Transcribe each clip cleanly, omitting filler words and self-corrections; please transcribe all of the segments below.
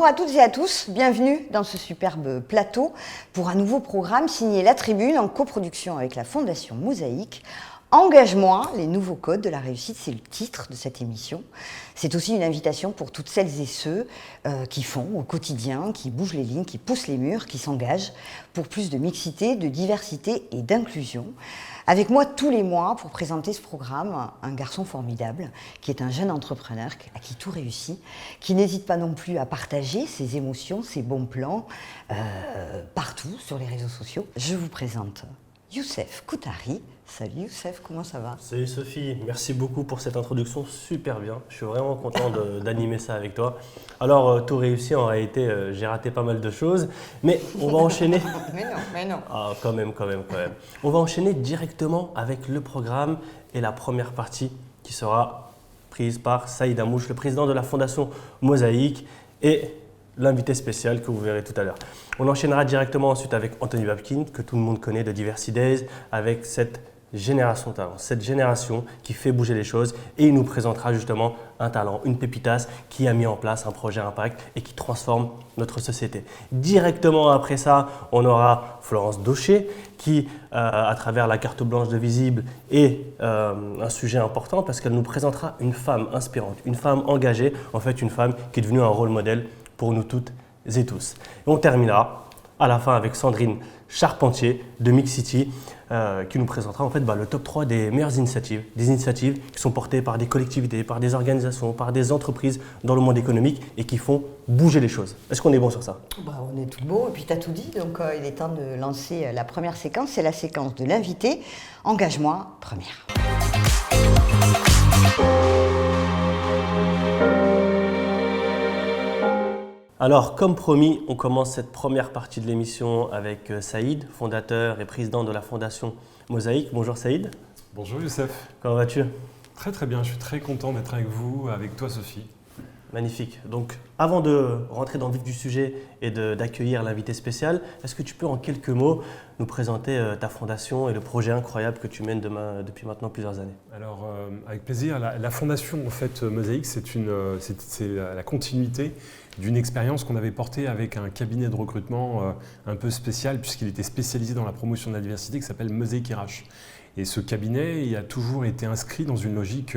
à toutes et à tous, bienvenue dans ce superbe plateau pour un nouveau programme signé La Tribune en coproduction avec la Fondation Mosaïque. Engage-moi, les nouveaux codes de la réussite, c'est le titre de cette émission. C'est aussi une invitation pour toutes celles et ceux qui font au quotidien, qui bougent les lignes, qui poussent les murs, qui s'engagent pour plus de mixité, de diversité et d'inclusion. Avec moi tous les mois pour présenter ce programme, un garçon formidable qui est un jeune entrepreneur à qui tout réussit, qui n'hésite pas non plus à partager ses émotions, ses bons plans partout sur les réseaux sociaux. Je vous présente Youssef Koutari. Salut Youssef, comment ça va? Salut Sophie, merci beaucoup pour cette introduction, super bien. Je suis vraiment content d'animer ça avec toi. Alors, tout réussi, en réalité, j'ai raté pas mal de choses, mais on va enchaîner. Mais non. Ah, quand même. On va enchaîner directement avec le programme et la première partie qui sera prise par Saïd Amouche, le président de la Fondation Mosaïque et l'invité spécial que vous verrez tout à l'heure. On enchaînera directement ensuite avec Anthony Babkin, que tout le monde connaît de Diversity Days, avec cette génération talent, cette génération qui fait bouger les choses, et il nous présentera justement un talent, une pépitasse qui a mis en place un projet impact et qui transforme notre société. Directement après ça, on aura Florence Daucher qui, à travers la carte blanche de Visible, est un sujet important parce qu'elle nous présentera une femme inspirante, une femme engagée, en fait une femme qui est devenue un rôle modèle pour nous toutes et tous. Et on terminera à la fin avec Sandrine Charpentier de Mix City qui nous présentera en fait le top 3 des meilleures initiatives, des initiatives qui sont portées par des collectivités, par des organisations, par des entreprises dans le monde économique et qui font bouger les choses. Est-ce qu'on est bon sur ça? On est tout beau et puis tu as tout dit, donc il est temps de lancer la première séquence, c'est la séquence de l'invité. Engage-moi, première. Alors, comme promis, on commence cette première partie de l'émission avec Saïd, fondateur et président de la Fondation Mosaïque. Bonjour Saïd. Bonjour Youssef. Comment vas-tu? Très bien, je suis très content d'être avec vous, avec toi Sophie. Magnifique. Donc, avant de rentrer dans le vif du sujet et d'accueillir l'invité spécial, est-ce que tu peux en quelques mots nous présenter ta fondation et le projet incroyable que tu mènes depuis maintenant plusieurs années? Alors, avec plaisir. La fondation en fait, Mosaïque, c'est la continuité d'une expérience qu'on avait portée avec un cabinet de recrutement un peu spécial puisqu'il était spécialisé dans la promotion de la diversité qui s'appelle Mosaïque RH. Et ce cabinet il a toujours été inscrit dans une logique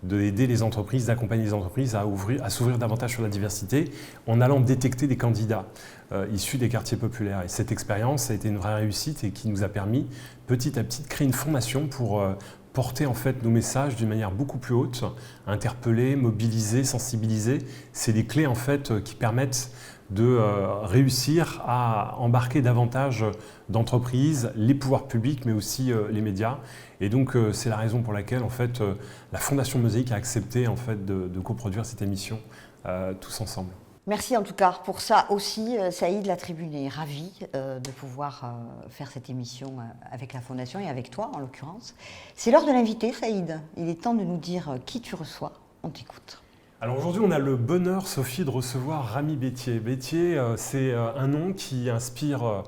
d'aider les entreprises, d'accompagner les entreprises à s'ouvrir davantage sur la diversité en allant détecter des candidats issus des quartiers populaires. Et cette expérience a été une vraie réussite et qui nous a permis petit à petit de créer une formation pour porter en fait nos messages d'une manière beaucoup plus haute, interpeller, mobiliser, sensibiliser. C'est des clés en fait qui permettent de réussir à embarquer davantage d'entreprises, les pouvoirs publics, mais aussi les médias. Et donc, c'est la raison pour laquelle en fait, la Fondation Mosaïque a accepté en fait, de coproduire cette émission tous ensemble. Merci en tout cas pour ça aussi, Saïd. La Tribune est ravie de pouvoir faire cette émission avec la Fondation et avec toi en l'occurrence. C'est l'heure de l'invité, Saïd. Il est temps de nous dire qui tu reçois. On t'écoute. Alors aujourd'hui, on a le bonheur, Sophie, de recevoir Rami Bettier. Bettier, c'est un nom qui inspire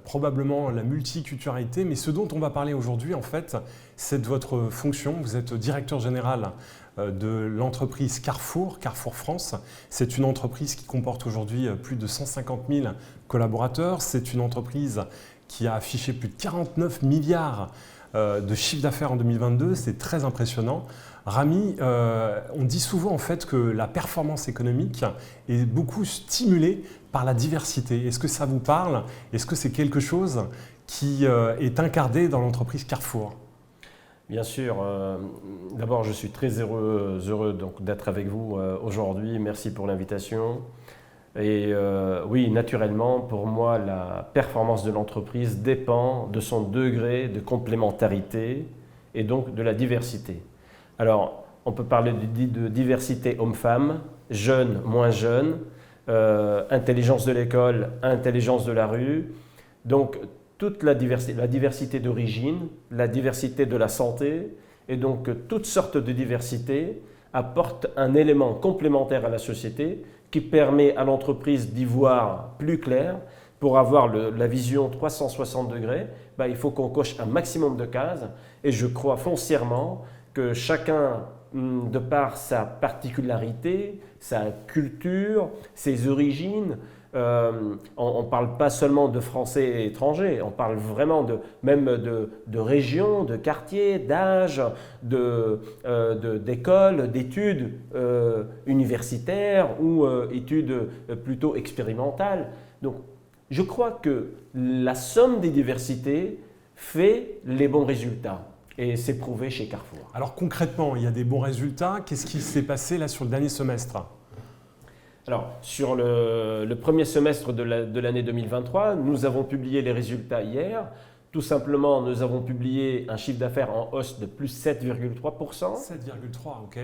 probablement la multiculturalité, mais ce dont on va parler aujourd'hui, en fait, c'est de votre fonction. Vous êtes directeur général de l'entreprise Carrefour France. C'est une entreprise qui comporte aujourd'hui plus de 150 000 collaborateurs. C'est une entreprise qui a affiché plus de 49 milliards de chiffre d'affaires en 2022. C'est très impressionnant. Rami, on dit souvent en fait que la performance économique est beaucoup stimulée par la diversité. Est-ce que ça vous parle? Est-ce que c'est quelque chose qui est incarné dans l'entreprise Carrefour? Bien sûr. D'abord, je suis très heureux d'être avec vous aujourd'hui. Merci pour l'invitation. Et oui, naturellement, pour moi, la performance de l'entreprise dépend de son degré de complémentarité et donc de la diversité. Alors, on peut parler de diversité homme-femme, jeune, moins jeune, intelligence de l'école, intelligence de la rue. Donc, toute la diversité d'origine, la diversité de la santé, et donc toutes sortes de diversité apportent un élément complémentaire à la société qui permet à l'entreprise d'y voir plus clair. Pour avoir la vision 360 degrés, il faut qu'on coche un maximum de cases, et je crois foncièrement que chacun de par sa particularité, sa culture, ses origines. On ne parle pas seulement de Français étrangers, on parle vraiment même de régions, de quartiers, d'âge, d'écoles, d'études universitaires ou études plutôt expérimentales. Donc, je crois que la somme des diversités fait les bons résultats. Et c'est prouvé chez Carrefour. Alors concrètement, il y a des bons résultats. Qu'est-ce qui s'est passé là sur le dernier semestre? Alors, sur le premier semestre de l'année 2023, nous avons publié les résultats hier. Tout simplement, nous avons publié un chiffre d'affaires en hausse de plus 7,3%. 7,3, ok.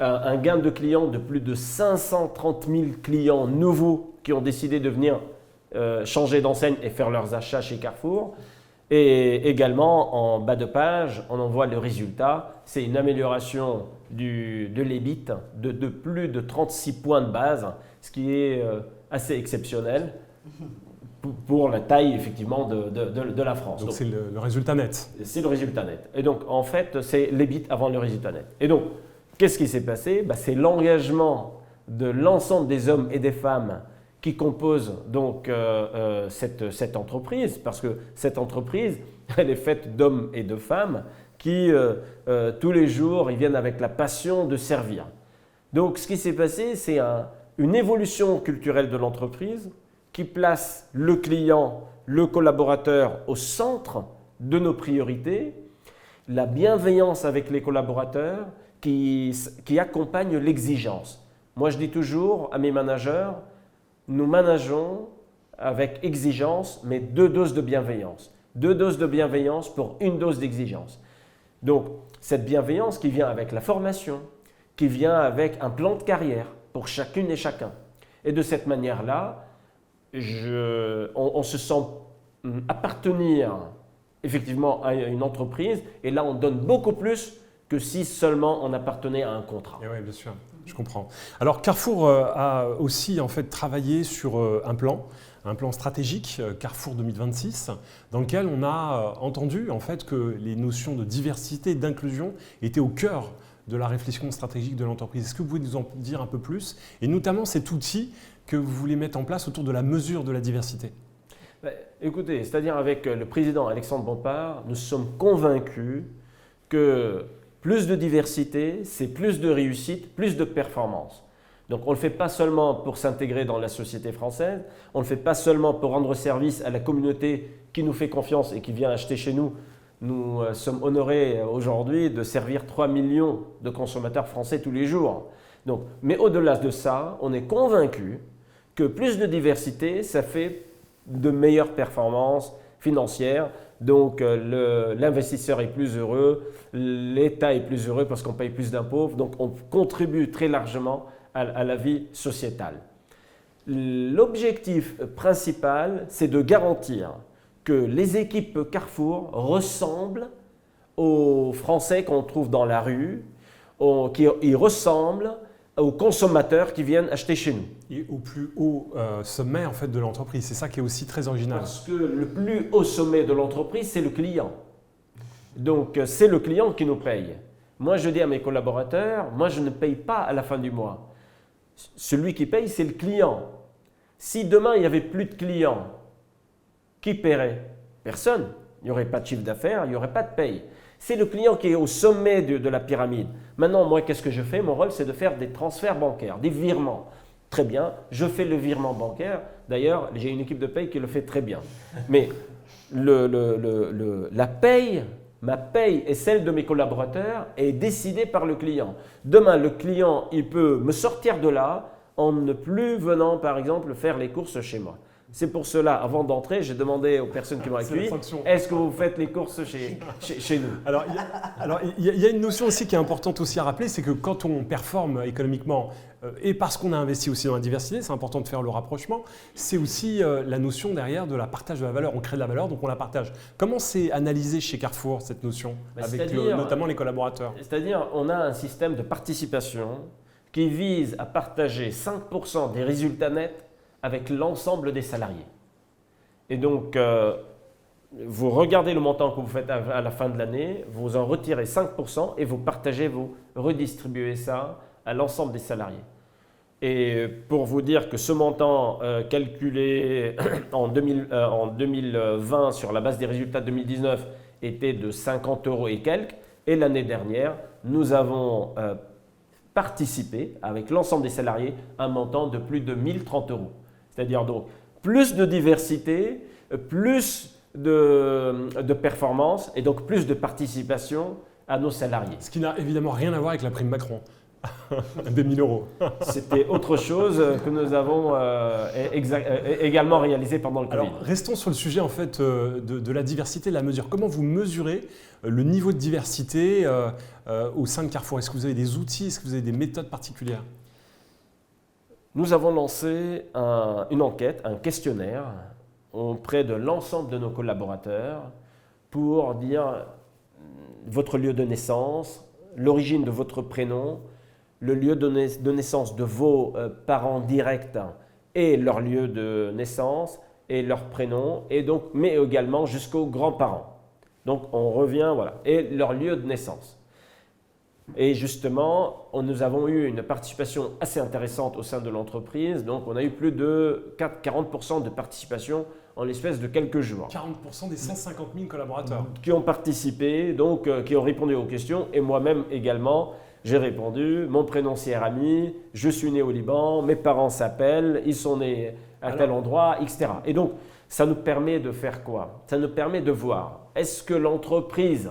Un gain de clients de plus de 530 000 clients nouveaux qui ont décidé de venir changer d'enseigne et faire leurs achats chez Carrefour. Et également, en bas de page, on en voit le résultat. C'est une amélioration de l'EBIT de plus de 36 points de base, ce qui est assez exceptionnel pour la taille effectivement de la France. Donc c'est le résultat net. C'est le résultat net. Et donc, en fait, c'est l'EBIT avant le résultat net. Et donc, qu'est-ce qui s'est passé? C'est l'engagement de l'ensemble des hommes et des femmes qui composent donc cette entreprise, parce que cette entreprise, elle est faite d'hommes et de femmes qui, tous les jours, ils viennent avec la passion de servir. Donc, ce qui s'est passé, c'est une évolution culturelle de l'entreprise qui place le client, le collaborateur au centre de nos priorités, la bienveillance avec les collaborateurs qui accompagne l'exigence. Moi, je dis toujours à mes managers, nous manageons avec exigence, mais 2 doses de bienveillance. 2 doses de bienveillance pour 1 dose d'exigence. Donc, cette bienveillance qui vient avec la formation, qui vient avec un plan de carrière pour chacune et chacun. Et de cette manière-là, on se sent appartenir effectivement à une entreprise, et là, on donne beaucoup plus que si seulement on appartenait à un contrat. Oui, bien sûr. Je comprends. Alors Carrefour a aussi en fait travaillé sur un plan stratégique, Carrefour 2026, dans lequel on a entendu en fait que les notions de diversité et d'inclusion étaient au cœur de la réflexion stratégique de l'entreprise. Est-ce que vous pouvez nous en dire un peu plus? Et notamment cet outil que vous voulez mettre en place autour de la mesure de la diversité. Écoutez, c'est-à-dire avec le président Alexandre Bompard, nous sommes convaincus que plus de diversité, c'est plus de réussite, plus de performance. Donc on ne le fait pas seulement pour s'intégrer dans la société française, on ne le fait pas seulement pour rendre service à la communauté qui nous fait confiance et qui vient acheter chez nous. Nous sommes honorés aujourd'hui de servir 3 millions de consommateurs français tous les jours. Donc, mais au-delà de ça, on est convaincu que plus de diversité, ça fait de meilleures performances financières. Donc l'investisseur est plus heureux, l'État est plus heureux parce qu'on paye plus d'impôts. Donc on contribue très largement à la vie sociétale. L'objectif principal, c'est de garantir que les équipes Carrefour ressemblent aux Français qu'on trouve dans la rue, qui ressemblent aux consommateurs qui viennent acheter chez nous. Et au plus haut sommet en fait, de l'entreprise, c'est ça qui est aussi très original. Parce que le plus haut sommet de l'entreprise, c'est le client. Donc c'est le client qui nous paye. Moi je dis à mes collaborateurs, moi je ne paye pas à la fin du mois. Celui qui paye, c'est le client. Si demain il n'y avait plus de clients, qui paierait? Personne. Il n'y aurait pas de chiffre d'affaires, il n'y aurait pas de paye. C'est le client qui est au sommet de la pyramide. Maintenant, moi, qu'est-ce que je fais? Mon rôle, c'est de faire des transferts bancaires, des virements. Très bien, je fais le virement bancaire. D'ailleurs, j'ai une équipe de paye qui le fait très bien. Mais la paye, ma paye et celle de mes collaborateurs est décidée par le client. Demain, le client, il peut me sortir de là en ne plus venant, par exemple, faire les courses chez moi. C'est pour cela, avant d'entrer, j'ai demandé aux personnes qui m'ont accueilli, est-ce que vous faites les courses chez nous? Alors, il y a une notion aussi qui est importante aussi à rappeler, c'est que quand on performe économiquement, et parce qu'on a investi aussi dans la diversité, c'est important de faire le rapprochement, c'est aussi la notion derrière de la partage de la valeur. On crée de la valeur, donc on la partage. Comment c'est analysé chez Carrefour, cette notion, avec notamment les collaborateurs? C'est-à-dire, on a un système de participation qui vise à partager 5% des résultats nets avec l'ensemble des salariés. Et donc, vous regardez le montant que vous faites à la fin de l'année, vous en retirez 5% et vous partagez, vous redistribuez ça à l'ensemble des salariés. Et pour vous dire que ce montant calculé en 2020 sur la base des résultats de 2019 était de 50 € et quelques, et l'année dernière, nous avons participé avec l'ensemble des salariés à un montant de plus de 1030 €. C'est-à-dire donc plus de diversité, plus de performance et donc plus de participation à nos salariés. Ce qui n'a évidemment rien à voir avec la prime Macron. Des 1000 €. C'était autre chose que nous avons également réalisé pendant le Covid. Alors, restons sur le sujet en fait, de la diversité, de la mesure. Comment vous mesurez le niveau de diversité au sein de Carrefour? Est-ce que vous avez des outils? Est-ce que vous avez des méthodes particulières? Nous avons lancé une enquête, un questionnaire auprès de l'ensemble de nos collaborateurs pour dire votre lieu de naissance, l'origine de votre prénom, le lieu de naissance de vos parents directs et leur lieu de naissance et leur prénom, et donc, mais également jusqu'aux grands-parents. Donc on revient, voilà, et leur lieu de naissance. Et justement, nous avons eu une participation assez intéressante au sein de l'entreprise, donc on a eu plus de 40% de participation en l'espace de quelques jours. 40% des 150 000 collaborateurs. Qui ont participé, donc qui ont répondu aux questions, et moi-même également. J'ai répondu, mon prénom c'est Rami, je suis né au Liban, mes parents s'appellent, ils sont nés à tel endroit, etc. Et donc, ça nous permet de faire quoi? Ça nous permet de voir, est-ce que l'entreprise,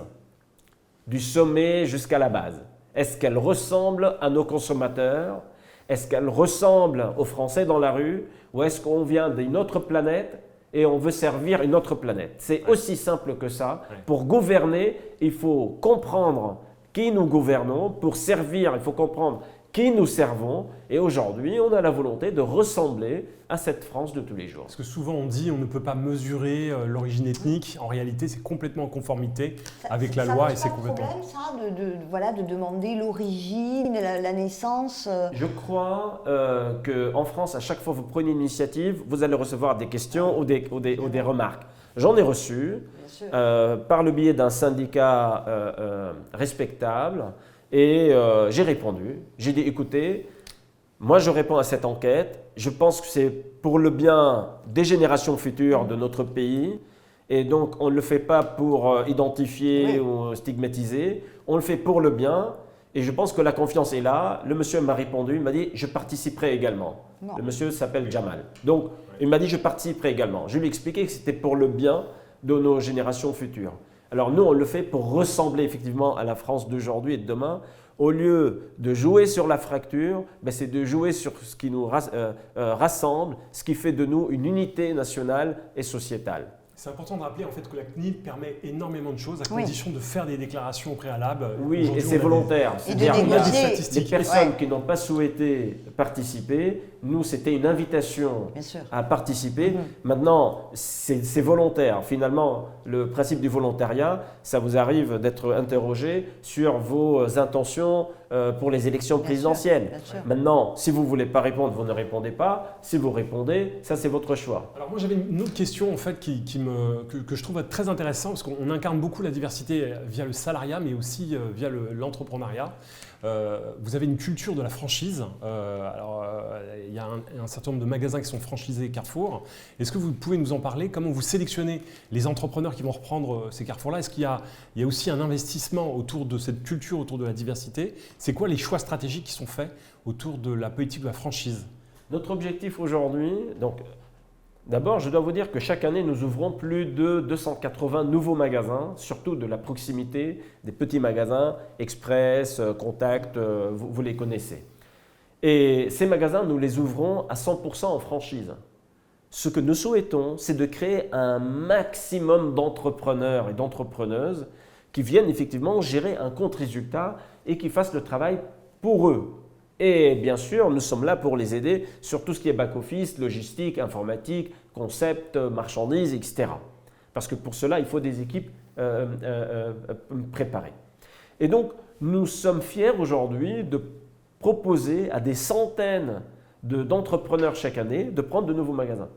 du sommet jusqu'à la base, est-ce qu'elle ressemble à nos consommateurs? Est-ce qu'elle ressemble aux Français dans la rue? Ou est-ce qu'on vient d'une autre planète et on veut servir une autre planète? C'est aussi simple que ça. Pour gouverner, il faut comprendre qui nous gouvernons, pour servir, il faut comprendre qui nous servons. Et aujourd'hui, on a la volonté de ressembler à cette France de tous les jours. Parce que souvent on dit on ne peut pas mesurer l'origine ethnique. En réalité, c'est complètement en conformité avec la loi et c'est complètement… Ça pose problème, ça, de demander l'origine, la naissance Je crois qu'en France, à chaque fois que vous prenez une initiative, vous allez recevoir des questions ou des remarques. J'en ai reçu par le biais d'un syndicat respectable et j'ai répondu. J'ai dit écoutez, moi je réponds à cette enquête, je pense que c'est pour le bien des générations futures de notre pays et donc on ne le fait pas pour identifier ou stigmatiser, on le fait pour le bien et je pense que la confiance est là. Le monsieur m'a répondu, il m'a dit je participerai également. Non. Le monsieur s'appelle Jamal. Donc il m'a dit je participerai également. Je lui ai expliqué que c'était pour le bien de nos générations futures. Alors nous, on le fait pour ressembler effectivement à la France d'aujourd'hui et de demain. Au lieu de jouer sur la fracture, c'est de jouer sur ce qui nous rassemble, ce qui fait de nous une unité nationale et sociétale. C'est important de rappeler en fait que la CNIL permet énormément de choses à condition de faire des déclarations au préalable. Oui, et c'est volontaire. C'est-à-dire les personnes qui n'ont pas souhaité participer, nous, c'était une invitation à participer. Maintenant, c'est volontaire. Finalement, le principe du volontariat, ça vous arrive d'être interrogé sur vos intentions pour les élections présidentielles. Bien sûr. Maintenant, si vous ne voulez pas répondre, vous ne répondez pas. Si vous répondez, ça c'est votre choix. Alors moi j'avais une autre question en fait que je trouve très intéressant parce qu'on incarne beaucoup la diversité via le salariat mais aussi via l'entrepreneuriat. Vous avez une culture de la franchise. Il y a un certain nombre de magasins qui sont franchisés Carrefour. Est-ce que vous pouvez nous en parler? Comment vous sélectionnez les entrepreneurs qui vont reprendre ces Carrefour-là? Est-ce qu'il y a aussi un investissement autour de cette culture, autour de la diversité? C'est quoi les choix stratégiques qui sont faits autour de la politique de la franchise? Notre objectif aujourd'hui, donc d'abord, je dois vous dire que chaque année, nous ouvrons plus de 280 nouveaux magasins, surtout de la proximité, des petits magasins, Express, Contact, vous les connaissez. Et ces magasins, nous les ouvrons à 100% en franchise. Ce que nous souhaitons, c'est de créer un maximum d'entrepreneurs et d'entrepreneuses qui viennent effectivement gérer un compte-résultat et qui fassent le travail pour eux. Et bien sûr, nous sommes là pour les aider sur tout ce qui est back-office, logistique, informatique, concept, marchandises, etc. Parce que pour cela, il faut des équipes préparées. Et donc, nous sommes fiers aujourd'hui de proposer à des centaines d'entrepreneurs chaque année de prendre de nouveaux magasins.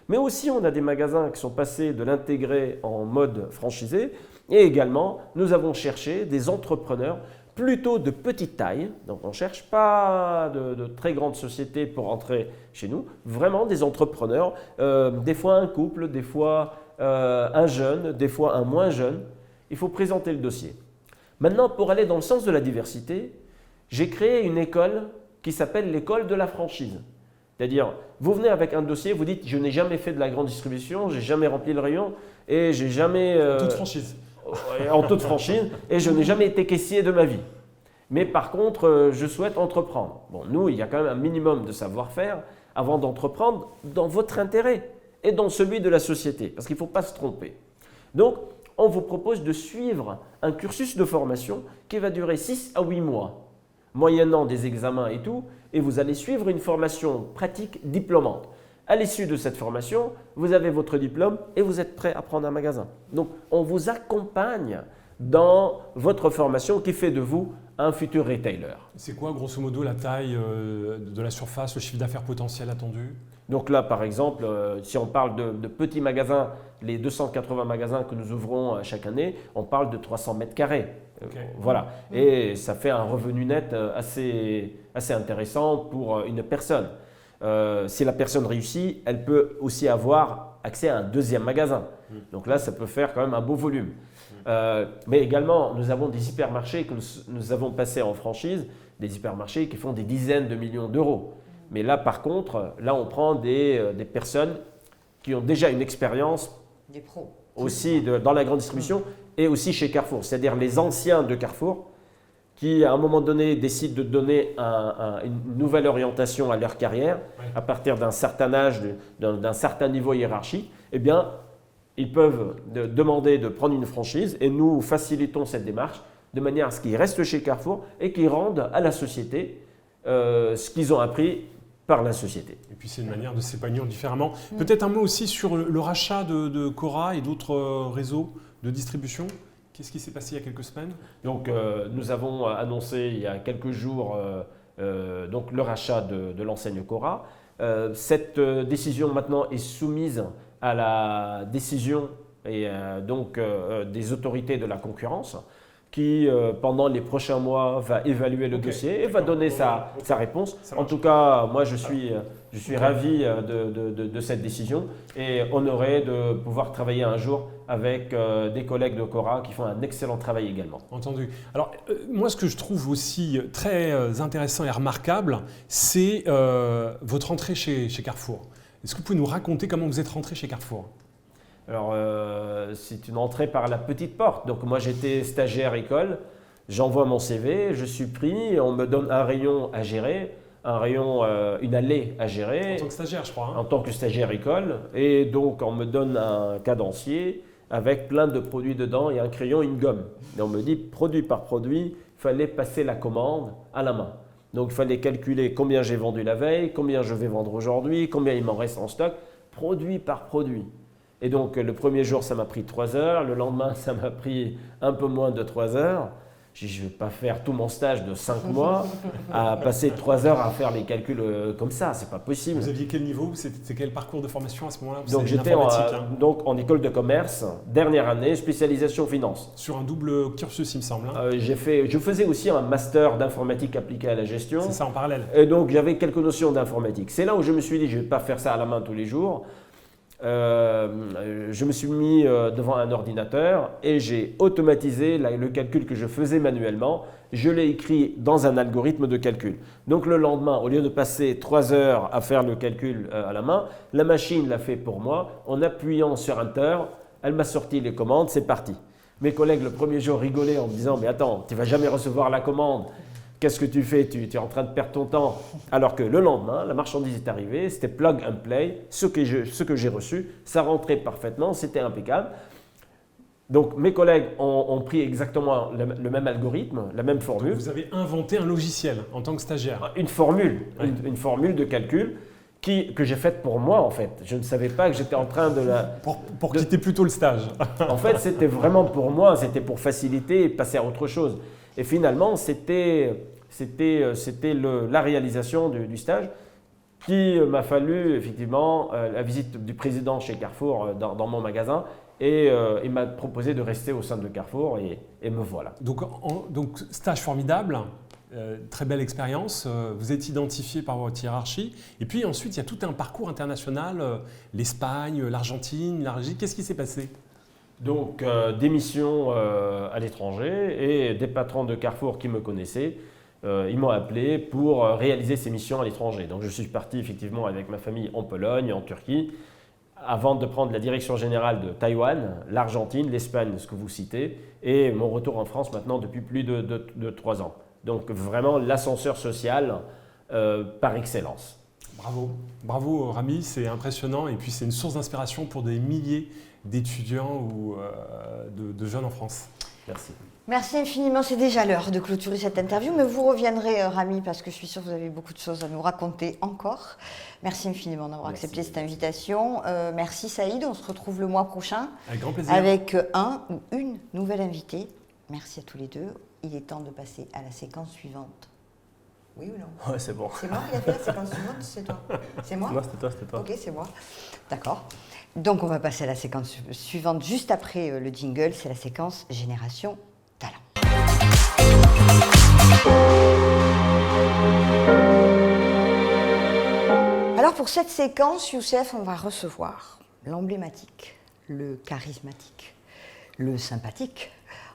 Mais aussi, on a des magasins qui sont passés de l'intégrer en mode franchisé. Et également, nous avons cherché des entrepreneurs plutôt de petite taille. Donc, on ne cherche pas de très grandes sociétés pour entrer chez nous. Vraiment des entrepreneurs, des fois un couple, des fois un jeune, des fois un moins jeune. Il faut présenter le dossier. Maintenant, pour aller dans le sens de la diversité, j'ai créé une école qui s'appelle l'école de la franchise. C'est-à-dire, vous venez avec un dossier, vous dites « je n'ai jamais fait de la grande distribution, j'ai jamais rempli le rayon et j'ai jamais… Toute franchise. En toute franchise, et je n'ai jamais été caissier de ma vie. Mais par contre, je souhaite entreprendre. Bon, nous, il y a quand même un minimum de savoir-faire avant d'entreprendre dans votre intérêt et dans celui de la société, parce qu'il ne faut pas se tromper. Donc, on vous propose de suivre un cursus de formation qui va durer 6 à 8 mois, moyennant des examens et tout, et vous allez suivre une formation pratique diplômante. À l'issue de cette formation, vous avez votre diplôme et vous êtes prêt à prendre un magasin. Donc, on vous accompagne dans votre formation qui fait de vous un futur retailer. C'est quoi, grosso modo, la taille de la surface, le chiffre d'affaires potentiel attendu? Donc là, par exemple, si on parle de petits magasins, les 280 magasins que nous ouvrons chaque année, on parle de 300 mètres carrés. Okay. Voilà. Et ça fait un revenu net assez intéressant pour une personne. Si la personne réussit, elle peut aussi avoir accès à un deuxième magasin. Donc là, ça peut faire quand même un beau volume. Mais également, nous avons des hypermarchés que nous avons passés en franchise, des hypermarchés qui font des dizaines de millions d'euros. Mais là, par contre, là, on prend des personnes qui ont déjà une expérience des pros aussi dans la grande distribution et aussi chez Carrefour. C'est-à-dire les anciens de Carrefour qui, à un moment donné, décident de donner une nouvelle orientation à leur carrière à partir d'un certain âge, d'un certain niveau hiérarchique, eh bien, ils peuvent demander de prendre une franchise et nous facilitons cette démarche de manière à ce qu'ils restent chez Carrefour et qu'ils rendent à la société ce qu'ils ont appris par la société. Et puis c'est une manière de s'épanouir différemment. Peut-être un mot aussi sur le rachat de Cora et d'autres réseaux de distribution. Qu'est-ce qui s'est passé il y a quelques semaines? Donc nous avons annoncé il y a quelques jours donc, le rachat de l'enseigne Cora. Cette décision maintenant est soumise à la décision et, des autorités de la concurrence qui, pendant les prochains mois, va évaluer le dossier et va donner sa réponse. En tout cas, moi, je suis ravi de cette décision et honoré de pouvoir travailler un jour avec des collègues de Cora qui font un excellent travail également. Entendu. Alors, moi, ce que je trouve aussi très intéressant et remarquable, c'est votre entrée chez Carrefour. Est-ce que vous pouvez nous raconter comment vous êtes rentré chez Carrefour? Alors, c'est une entrée par la petite porte. Donc, moi, j'étais stagiaire école. J'envoie mon CV, je suis pris. On me donne un rayon à gérer, une allée à gérer. En tant que stagiaire, je crois. Hein. En tant que stagiaire école. Et donc, on me donne un cadencier avec plein de produits dedans et un crayon, une gomme. Et on me dit, produit par produit, il fallait passer la commande à la main. Donc, il fallait calculer combien j'ai vendu la veille, combien je vais vendre aujourd'hui, combien il m'en reste en stock, produit par produit. Et donc, le premier jour, ça m'a pris 3 heures. Le lendemain, ça m'a pris un peu moins de 3 heures. J'ai dit, je ne vais pas faire tout mon stage de 5 mois à passer 3 heures à faire les calculs comme ça. Ce n'est pas possible. Vous aviez quel niveau? C'était quel parcours de formation à ce moment-là? Donc, j'étais en école de commerce, dernière année, spécialisation finance. Sur un double cursus, il me semble. Hein. Je faisais aussi un master d'informatique appliquée à la gestion. C'est ça, en parallèle. Et donc, j'avais quelques notions d'informatique. C'est là où je me suis dit, je ne vais pas faire ça à la main tous les jours. Je me suis mis devant un ordinateur et j'ai automatisé le calcul que je faisais manuellement. Je l'ai écrit dans un algorithme de calcul. Donc le lendemain, au lieu de passer 3 heures à faire le calcul à la main, la machine l'a fait pour moi. En appuyant sur Enter, elle m'a sorti les commandes, c'est parti. Mes collègues le premier jour rigolaient en me disant « Mais attends, tu ne vas jamais recevoir la commande. Qu'est-ce que tu fais? Tu es en train de perdre ton temps. » Alors que le lendemain, la marchandise est arrivée, c'était plug and play. Ce que j'ai reçu, ça rentrait parfaitement, c'était impeccable. Donc mes collègues ont pris exactement le même algorithme, la même formule. Donc vous avez inventé un logiciel en tant que stagiaire? Une formule, une formule de calcul que j'ai faite pour moi en fait. Je ne savais pas que j'étais en train de la… Pour quitter plutôt le stage. En fait, c'était vraiment pour moi, c'était pour faciliter et passer à autre chose. Et finalement, c'était la réalisation du stage qu'il m'a fallu effectivement la visite du président chez Carrefour dans mon magasin. Et il m'a proposé de rester au sein de Carrefour et me voilà. Donc stage formidable, très belle expérience. Vous êtes identifié par votre hiérarchie. Et puis ensuite, il y a tout un parcours international, l'Espagne, l'Argentine, l'Argélie. Qu'est-ce qui s'est passé? Donc des missions à l'étranger et des patrons de Carrefour qui me connaissaient. Ils m'ont appelé pour réaliser ces missions à l'étranger. Donc je suis parti effectivement avec ma famille en Pologne, en Turquie, avant de prendre la direction générale de Taïwan, l'Argentine, l'Espagne, ce que vous citez, et mon retour en France maintenant depuis plus de 3 ans. Donc vraiment l'ascenseur social par excellence. Bravo, bravo Rami, c'est impressionnant et puis c'est une source d'inspiration pour des milliers d'étudiants ou de jeunes en France. Merci. Merci infiniment, c'est déjà l'heure de clôturer cette interview, mais vous reviendrez Rami parce que je suis sûre que vous avez beaucoup de choses à nous raconter encore. Merci infiniment d'avoir accepté cette invitation. Merci Saïd, on se retrouve le mois prochain. Avec grand plaisir. Avec un ou une nouvelle invitée. Merci à tous les deux. Il est temps de passer à la séquence suivante. Oui ou non? Ouais, c'est bon. C'est moi qui a fait la séquence suivante, c'est toi? C'est moi? Non, c'était toi. Ok, c'est moi. D'accord. Donc on va passer à la séquence suivante juste après le jingle, c'est la séquence Génération Talent. Alors pour cette séquence, Youssef, on va recevoir l'emblématique, le charismatique, le sympathique,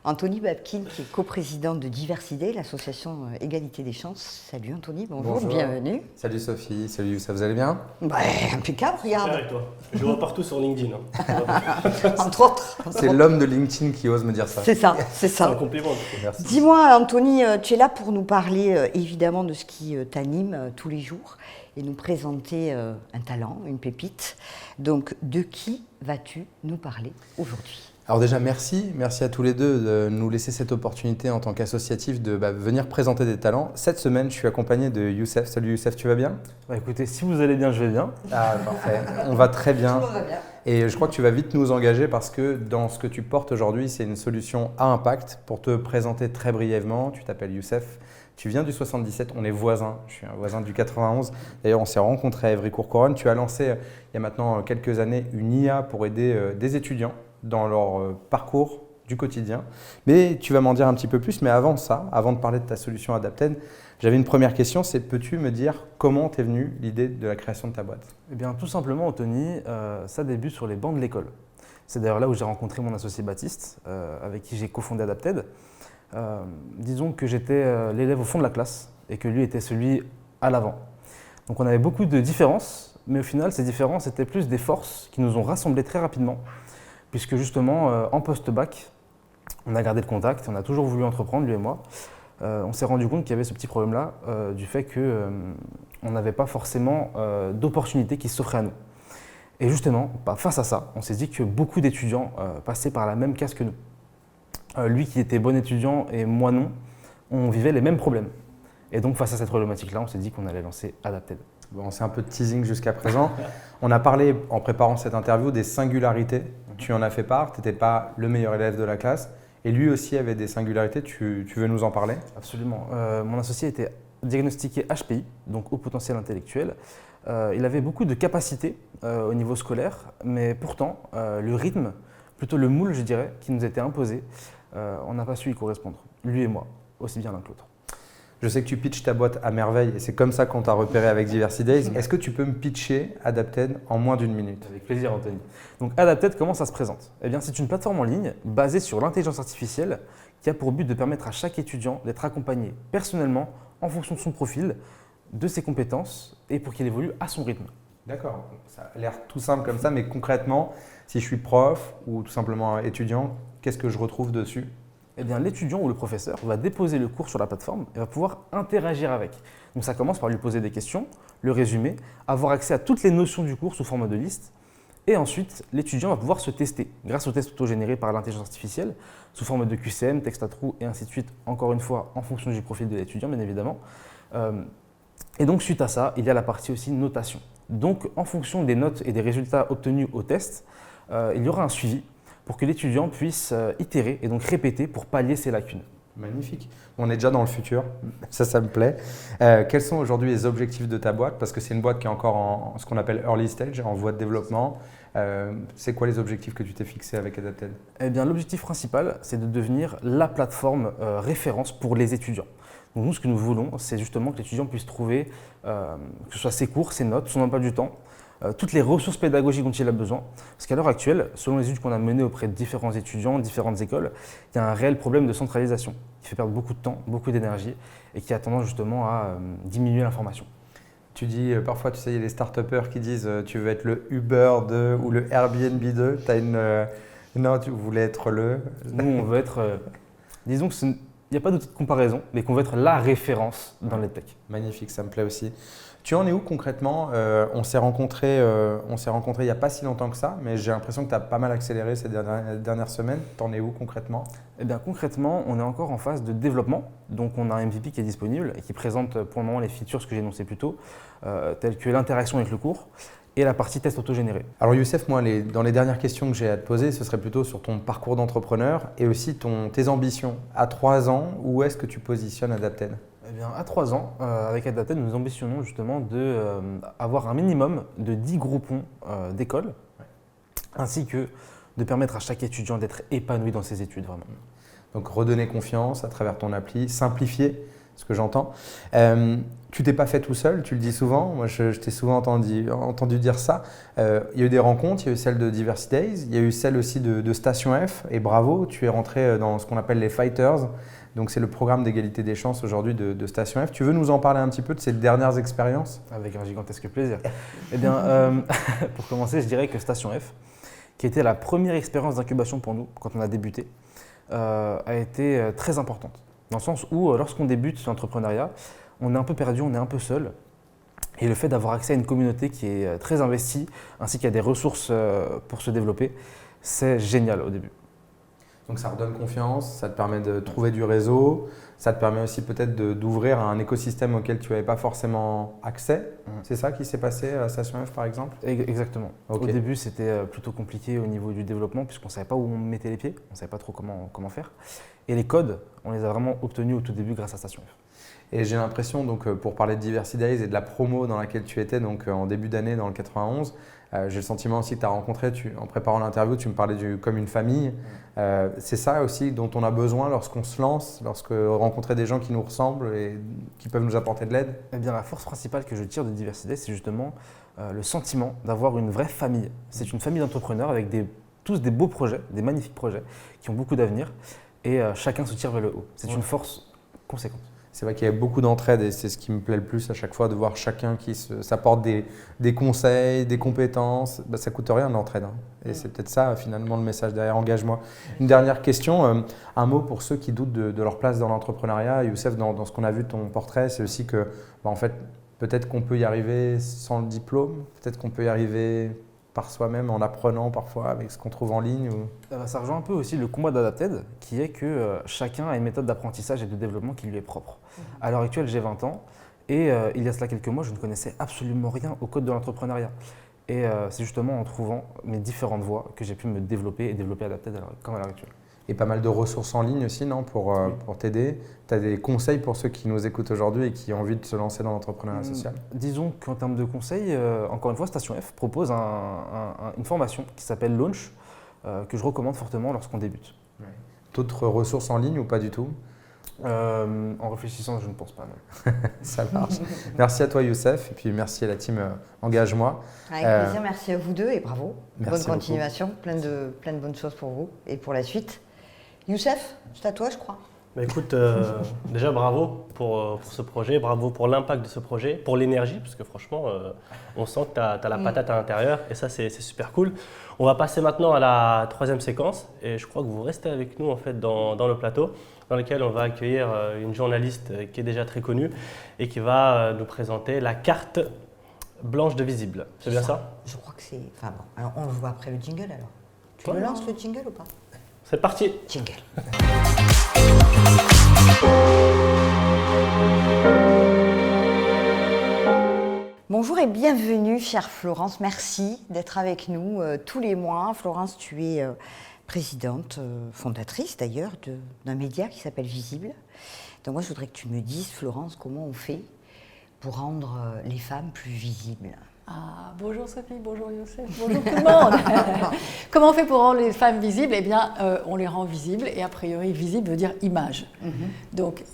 Anthony Babkin, qui est coprésident de Diversité, l'association Égalité des chances. Salut Anthony, bonjour. Bienvenue. Salut Sophie, salut Youssef, vous allez bien? Impeccable, regarde. Avec toi. Je vois partout sur LinkedIn. Entre autres. C'est l'homme de LinkedIn qui ose me dire ça. C'est ça, c'est C'est un ça. compliment. Merci. Dis-moi Anthony, tu es là pour nous parler évidemment de ce qui t'anime tous les jours et nous présenter un talent, une pépite. Donc de qui vas-tu nous parler aujourd'hui? Alors déjà, merci à tous les deux de nous laisser cette opportunité en tant qu'associatif de venir présenter des talents. Cette semaine, je suis accompagné de Youssef. Salut Youssef, tu vas bien? Écoutez, si vous allez bien, je vais bien. Ah, parfait. On va très bien. Tout le monde va bien. Et je crois que tu vas vite nous engager parce que dans ce que tu portes aujourd'hui, c'est une solution à impact. Pour te présenter très brièvement, tu t'appelles Youssef. Tu viens du 77, on est voisins, je suis un voisin du 91. D'ailleurs, on s'est rencontrés à Évry-Courcouronnes. Tu as lancé, il y a maintenant quelques années, une IA pour aider des étudiants dans leur parcours du quotidien. Mais tu vas m'en dire un petit peu plus. Mais avant ça, avant de parler de ta solution Adapted, j'avais une première question, c'est peux-tu me dire comment t'es venue l'idée de la création de ta boîte? Eh bien, tout simplement, Anthony, ça débute sur les bancs de l'école. C'est d'ailleurs là où j'ai rencontré mon associé Baptiste, avec qui j'ai cofondé Adapted. Disons que j'étais l'élève au fond de la classe et que lui était celui à l'avant. Donc on avait beaucoup de différences, mais au final, ces différences étaient plus des forces qui nous ont rassemblés très rapidement, puisque justement, en post-bac, on a gardé le contact, on a toujours voulu entreprendre, lui et moi. On s'est rendu compte qu'il y avait ce petit problème-là, du fait qu'on n'avait pas forcément d'opportunités qui s'offraient à nous. Et justement, face à ça, on s'est dit que beaucoup d'étudiants passaient par la même case que nous. Lui qui était bon étudiant et moi non, on vivait les mêmes problèmes. Et donc face à cette problématique-là, on s'est dit qu'on allait lancer Adapted. Bon, c'est un peu de teasing jusqu'à présent. On a parlé en préparant cette interview des singularités. Tu en as fait part, tu n'étais pas le meilleur élève de la classe. Et lui aussi avait des singularités, tu veux nous en parler? Absolument. Mon associé était diagnostiqué HPI, donc haut potentiel intellectuel. Il avait beaucoup de capacités au niveau scolaire, mais pourtant, le rythme, plutôt le moule, je dirais, qui nous était imposé, on n'a pas su y correspondre, lui et moi, aussi bien l'un que l'autre. Je sais que tu pitches ta boîte à merveille et c'est comme ça qu'on t'a repéré avec Diversity Days. Est-ce que tu peux me pitcher Adapted en moins d'1 minute? Avec plaisir, Anthony. Donc Adapted, comment ça se présente? Eh bien, c'est une plateforme en ligne basée sur l'intelligence artificielle qui a pour but de permettre à chaque étudiant d'être accompagné personnellement en fonction de son profil, de ses compétences et pour qu'il évolue à son rythme. D'accord, ça a l'air tout simple comme ça, mais concrètement, si je suis prof ou tout simplement étudiant, qu'est-ce que je retrouve dessus? Eh bien, l'étudiant ou le professeur va déposer le cours sur la plateforme et va pouvoir interagir avec. Donc ça commence par lui poser des questions, le résumer, avoir accès à toutes les notions du cours sous forme de liste. Et ensuite, l'étudiant va pouvoir se tester grâce aux tests auto-générés par l'intelligence artificielle sous forme de QCM, texte à trous et ainsi de suite, encore une fois en fonction du profil de l'étudiant bien évidemment. Et donc suite à ça, il y a la partie aussi notation. Donc en fonction des notes et des résultats obtenus au test, il y aura un suivi pour que l'étudiant puisse itérer et donc répéter pour pallier ses lacunes. Magnifique. On est déjà dans le futur, ça me plaît. Quels sont aujourd'hui les objectifs de ta boîte? Parce que c'est une boîte qui est encore en ce qu'on appelle early stage, en voie de développement. C'est quoi les objectifs que tu t'es fixés avec Adapted? Eh bien, l'objectif principal, c'est de devenir la plateforme référence pour les étudiants. Donc nous, ce que nous voulons, c'est justement que l'étudiant puisse trouver, que ce soit ses cours, ses notes, son emploi du temps, toutes les ressources pédagogiques dont il a besoin. Parce qu'à l'heure actuelle, selon les études qu'on a menées auprès de différents étudiants, différentes écoles, il y a un réel problème de centralisation qui fait perdre beaucoup de temps, beaucoup d'énergie et qui a tendance justement à diminuer l'information. Tu dis parfois, tu sais, il y a les start-upers qui disent tu veux être le Uber 2 ou le Airbnb 2. Tu as non, tu voulais être le. Nous, on veut être. Disons qu'il n'y a pas d'outil de comparaison, mais qu'on veut être la référence dans les tech. Magnifique, ça me plaît aussi. Tu en es où concrètement? On s'est rencontrés il n'y a pas si longtemps que ça, mais j'ai l'impression que tu as pas mal accéléré ces dernières semaines. Tu en es où concrètement? Eh bien, concrètement, on est encore en phase de développement. Donc, on a un MVP qui est disponible et qui présente pour le moment les features, ce que j'ai énoncé plus tôt, telles que l'interaction avec le cours et la partie test autogénéré. Alors Youssef, moi, dans les dernières questions que j'ai à te poser, ce serait plutôt sur ton parcours d'entrepreneur et aussi tes ambitions. À 3 ans, où est-ce que tu positionnes Adapted? Eh bien, à 3 ans, avec Adapted, nous ambitionnons justement d'avoir un minimum de 10 groupons d'écoles, ainsi que de permettre à chaque étudiant d'être épanoui dans ses études, vraiment. Donc redonner confiance à travers ton appli, simplifier, ce que j'entends. Tu t'es pas fait tout seul, tu le dis souvent, moi je t'ai souvent entendu dire ça. Il y a eu des rencontres, il y a eu celle de Diversity Days, il y a eu celle aussi de Station F, et bravo, tu es rentré dans ce qu'on appelle les Fighters. Donc c'est le programme d'égalité des chances aujourd'hui de Station F. Tu veux nous en parler un petit peu de ces dernières expériences? Avec un gigantesque plaisir. Eh bien, pour commencer, je dirais que Station F, qui était la première expérience d'incubation pour nous quand on a débuté, a été très importante. Dans le sens où, lorsqu'on débute l'entrepreneuriat, on est un peu perdu, on est un peu seul. Et le fait d'avoir accès à une communauté qui est très investie, ainsi qu'il y a des ressources pour se développer, c'est génial au début. Donc ça redonne confiance, ça te permet de trouver du réseau, ça te permet aussi peut-être d'ouvrir un écosystème auquel tu n'avais pas forcément accès. C'est ça qui s'est passé à Station F par exemple? Exactement. Ok. Au début, c'était plutôt compliqué au niveau du développement puisqu'on ne savait pas où on mettait les pieds, on ne savait pas trop comment faire. Et les codes, on les a vraiment obtenus au tout début grâce à Station F. Et j'ai l'impression, donc, pour parler de Diversity Days et de la promo dans laquelle tu étais donc, en début d'année dans le 91, j'ai le sentiment aussi que tu as rencontré, en préparant l'interview, tu me parlais comme une famille. C'est ça aussi dont on a besoin lorsqu'on se lance, lorsque rencontrer des gens qui nous ressemblent et qui peuvent nous apporter de l'aide? Eh bien, la force principale que je tire de Diversity Days, c'est justement le sentiment d'avoir une vraie famille. C'est une famille d'entrepreneurs avec tous des beaux projets, des magnifiques projets qui ont beaucoup d'avenir et chacun se tire vers le haut. C'est une force conséquente. C'est vrai qu'il y a beaucoup d'entraide et c'est ce qui me plaît le plus à chaque fois, de voir chacun qui s'apporte des conseils, des compétences. Bah, ça ne coûte rien l'entraide. Hein. Et c'est peut-être ça finalement le message derrière. Engage-moi. Une dernière question, un mot pour ceux qui doutent de leur place dans l'entrepreneuriat. Youssef, dans ce qu'on a vu de ton portrait, c'est aussi que en fait, peut-être qu'on peut y arriver sans le diplôme, peut-être qu'on peut y arriver par soi-même en apprenant parfois avec ce qu'on trouve en ligne Ça rejoint un peu aussi le combat d'Adapted, qui est que chacun a une méthode d'apprentissage et de développement qui lui est propre. À l'heure actuelle, j'ai 20 ans et il y a cela quelques mois, je ne connaissais absolument rien au code de l'entrepreneuriat. Et c'est justement en trouvant mes différentes voies que j'ai pu me développer et développer Adapted comme à l'heure actuelle. Et pas mal de ressources en ligne aussi, non, pour t'aider. Tu as des conseils pour ceux qui nous écoutent aujourd'hui et qui ont envie de se lancer dans l'entrepreneuriat social? Disons qu'en termes de conseils, encore une fois, Station F propose une formation qui s'appelle Launch, que je recommande fortement lorsqu'on débute. Ouais. D'autres ressources en ligne ou pas du tout? En réfléchissant, je ne pense pas. Non. Ça marche. Merci à toi Youssef et puis merci à la team Engage-moi. Avec plaisir, merci à vous deux et bravo. Merci bonne continuation, plein de bonnes choses pour vous et pour la suite. Youssef, c'est à toi je crois. Bah écoute, déjà bravo pour ce projet, bravo pour l'impact de ce projet, pour l'énergie, parce que franchement, on sent que tu as la patate à l'intérieur et ça c'est super cool. On va passer maintenant à la troisième séquence et je crois que vous restez avec nous en fait dans le plateau dans lequel on va accueillir une journaliste qui est déjà très connue et qui va nous présenter la carte blanche de Visible. C'est bien ça? Je crois que c'est… Enfin bon, alors on le voit après le jingle alors. Tu le lances le jingle ou pas? C'est parti. Jingle. Bonjour et bienvenue chère Florence, merci d'être avec nous tous les mois. Florence, tu es présidente, fondatrice d'ailleurs, d'un média qui s'appelle Visible. Donc moi, je voudrais que tu me dises, Florence, comment on fait pour rendre les femmes plus visibles. Bonjour Sophie, bonjour Youssef, bonjour tout le monde. Comment on fait pour rendre les femmes visibles? Eh bien, on les rend visibles, et a priori, visible veut dire image. Donc,